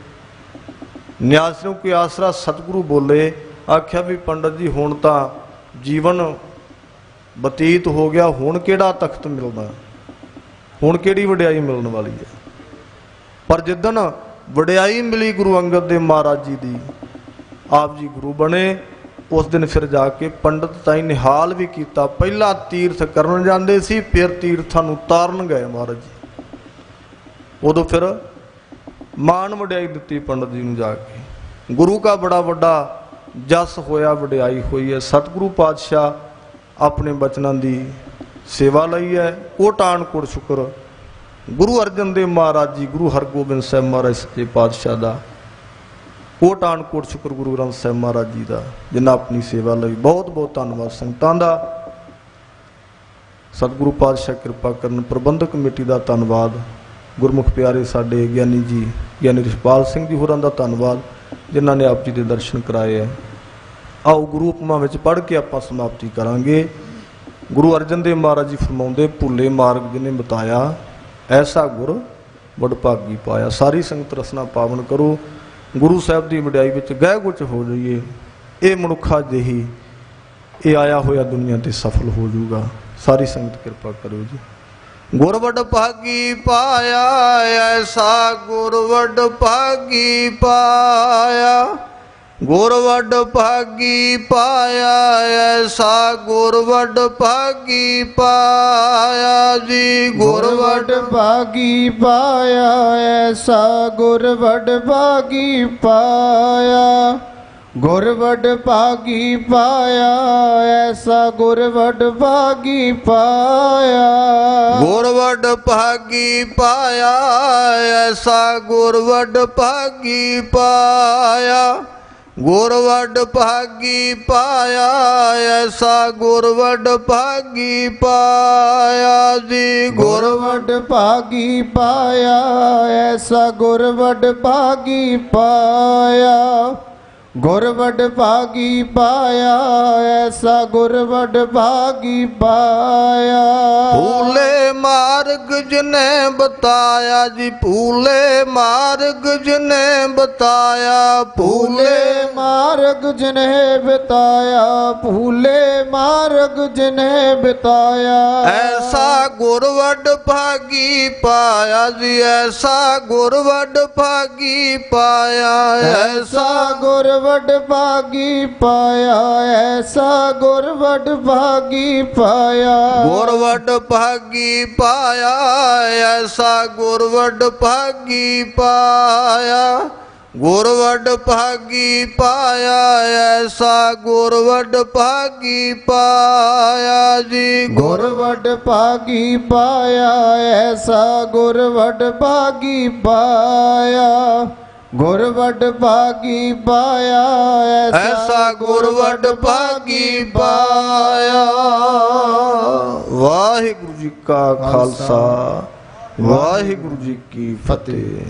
ਨਿਆਸਰਿਓ ਕੋਈ ਆਸਰਾ ਸਤਿਗੁਰੂ ਬੋਲੇ। ਆਖਿਆ ਵੀ ਪੰਡਤ ਜੀ ਹੁਣ ਤਾਂ ਜੀਵਨ ਬਤੀਤ ਹੋ ਗਿਆ, ਹੁਣ ਕਿਹੜਾ ਤਖਤ ਮਿਲਦਾ, ਹੁਣ ਕਿਹੜੀ ਵਡਿਆਈ ਮਿਲਣ ਵਾਲੀ ਹੈ। ਪਰ ਜਿੱਦਣ ਵਡਿਆਈ ਮਿਲੀ ਗੁਰੂ ਅੰਗਦ ਦੇਵ ਮਹਾਰਾਜ ਜੀ ਦੀ, ਆਪ ਜੀ ਗੁਰੂ ਬਣੇ, ਉਸ ਦਿਨ ਫਿਰ ਜਾ ਕੇ ਪੰਡਤ ਤਾਈ ਨਿਹਾਲ ਵੀ ਕੀਤਾ। ਪਹਿਲਾਂ ਤੀਰਥ ਕਰਨ ਜਾਂਦੇ ਸੀ, ਫਿਰ ਤੀਰਥਾਂ ਨੂੰ ਤਾਰਨ ਗਏ ਮਹਾਰਾਜ ਜੀ। ਉਦੋਂ ਫਿਰ ਮਾਣ ਵਡਿਆਈ ਦਿੱਤੀ ਪੰਡਤ ਜੀ ਨੂੰ ਜਾ ਕੇ। ਗੁਰੂ ਕਾ ਬੜਾ ਵੱਡਾ ਜਸ ਹੋਇਆ, ਵਡਿਆਈ ਹੋਈ ਹੈ। ਸਤਿਗੁਰੂ ਪਾਤਸ਼ਾਹ ਆਪਣੇ ਬਚਨਾਂ ਦੀ ਸੇਵਾ ਲਈ ਹੈ। ਕੋਟਾਨ ਕੋਟ ਸ਼ੁਕਰ ਗੁਰੂ ਅਰਜਨ ਦੇਵ ਮਹਾਰਾਜ ਜੀ, ਗੁਰੂ ਹਰਗੋਬਿੰਦ ਸਾਹਿਬ ਮਹਾਰਾਜ ਸੱਚੇ ਪਾਤਸ਼ਾਹ ਦਾ, ਕੋਟਾਨ ਕੋਟ ਸ਼ੁਕਰ ਗੁਰੂ ਗ੍ਰੰਥ ਸਾਹਿਬ ਮਹਾਰਾਜ ਜੀ ਦਾ, ਜਿਨ੍ਹਾਂ ਆਪਣੀ ਸੇਵਾ ਲਈ। ਬਹੁਤ ਬਹੁਤ ਧੰਨਵਾਦ ਸੰਗਤਾਂ ਦਾ। ਸਤਿਗੁਰੂ ਪਾਤਸ਼ਾਹ ਕਿਰਪਾ ਕਰਨ। ਪ੍ਰਬੰਧਕ ਕਮੇਟੀ ਦਾ ਧੰਨਵਾਦ। ਗੁਰਮੁਖ ਪਿਆਰੇ ਸਾਡੇ ਗਿਆਨੀ ਜੀ, ਗਿਆਨੀ ਰਿਸ਼ਪਾਲ ਸਿੰਘ ਜੀ ਹੋਰਾਂ ਦਾ ਧੰਨਵਾਦ, ਜਿਨ੍ਹਾਂ ਨੇ ਆਪ ਜੀ ਦੇ ਦਰਸ਼ਨ ਕਰਾਏ ਹੈ। ਆਓ ਗੁਰੂ ਉਪਮਾ ਵਿੱਚ ਪੜ੍ਹ ਕੇ ਆਪਾਂ ਸਮਾਪਤੀ ਕਰਾਂਗੇ। ਗੁਰੂ ਅਰਜਨ ਦੇਵ ਮਹਾਰਾਜ ਜੀ ਫਰਮਾਉਂਦੇ, ਭੁੱਲੇ ਮਾਰਗ ਜਿਹਨੇ ਬਤਾਇਆ ਐਸਾ ਗੁਰ ਵਡਭਾਗੀ ਪਾਇਆ। ਸਾਰੀ ਸੰਗਤ ਰਸਨਾ ਪਾਵਨ ਕਰੋ। ਗੁਰੂ ਸਾਹਿਬ ਦੀ ਵਡਿਆਈ ਵਿੱਚ ਗਹਿ ਗੁਚ ਹੋ ਜਾਈਏ। ਇਹ ਮਨੁੱਖਾ ਜਿਹੀ ਇਹ ਆਇਆ ਹੋਇਆ ਦੁਨੀਆ ਤੇ ਸਫਲ ਹੋ ਜਾਊਗਾ। ਸਾਰੀ ਸੰਗਤ ਕਿਰਪਾ ਕਰੋ ਜੀ। ਗੁਰਵਡ ਭਾਗੀ ਪਾਇਆ ਐਸਾ ਗੁਰਵਡ ਭਾਗੀ ਪਾਇਆ, ਗੁਰਵਡ ਭਾਗੀ ਪਾਇਆ ਐਸਾ ਗੁਰਵਡ ਭਾਗੀ ਪਾਇਆ ਜੀ। ਗੁਰਵਡ ਭਾਗੀ ਪਾਇਆ ਐਸਾ ਗੁਰਵਡ ਭਾਗੀ ਪਾਇਆ, ਗੁਰਵਡ ਭਾਗੀ ਪਾਇਆ ਐਸਾ ਗੁਰਵਡ ਭਾਗੀ ਪਾਇਆ, ਗੁਰਵਡ ਭਾਗੀ ਪਾਇਆ ਐਸਾ ਗੁਰਵਡ ਭਾਗੀ ਪਾਇਆ, ਗੁਰਵਡ ਭਾਗੀ ਪਾਇਆ ਐਸਾ ਗੁਰਵਡ ਭਾਗੀ ਪਾਇਆ ਜੀ। ਗੁਰਵਡ ਭਾਗੀ ਪਾਇਆ ਐਸਾ ਗੁਰਵਡ ਭਾਗੀ ਪਾਇਆ, ਗੁਰਵਡ ਭਾਗੀ ਪਾਇਆ ਐਸਾ ਗੁਰਵਡ ਭਾਗੀ ਪਾਇਆ। ਭੂਲੇ ਮਾਰਗ ਜਿਨੇ ਬਤਾਇਆ ਜੀ, ਭੂਲੇ ਮਾਰਗ ਜਿਨੇ ਬਤਾਇਆ, ਭੂਲੇ ਮਾਰਗ ਜਿਨੇ ਬਿਤਾਇਆ, ਭੂਲੇ ਮਾਰਗ ਜਿਨੇ ਬਿਤਾਇਆ ਐਸਾ ਗੁਰਵਡ ਭਾਗੀ ਪਾਇਆ ਜੀ, ਐਸਾ ਗੁਰਵਡ ਭਾਗੀ ਪਾਇਆ, ਐਸਾ ਗੁਰਵਡ ਭਾਗੀ ਪਾਇਆ, ਐਸਾ ਗੁਰਵਡ ਭਾਗੀ ਪਾਇਆ, ਗੁਰਵਡ ਭਾਗੀ ਪਾਇਆ ਐਸਾ ਗੁਰਵਡ ਭਾਗੀ ਪਾਇਆ, ਗੁਰਵਡ ਭਾਗੀ ਪਾਇਆ ਐਸਾ ਗੁਰਵਡ ਭਾਗੀ ਪਾਇਆ ਜੀ। ਗੁਰਵਡ ਭਾਗੀ ਪਾਇਆ ਐਸਾ ਗੁਰਵਡ ਭਾਗੀ ਪਾਇਆ, ਗੁਰਵਡ ਭਾਗੀ ਪਾਇਆ ਐਸਾ ਗੁਰਵਡ ਭਾਗੀ ਪਾਇਆ। ਵਾਹਿਗੁਰੂ ਜੀ ਕਾ ਖਾਲਸਾ, ਵਾਹਿਗੁਰੂ ਜੀ ਕੀ ਫਤਿਹ।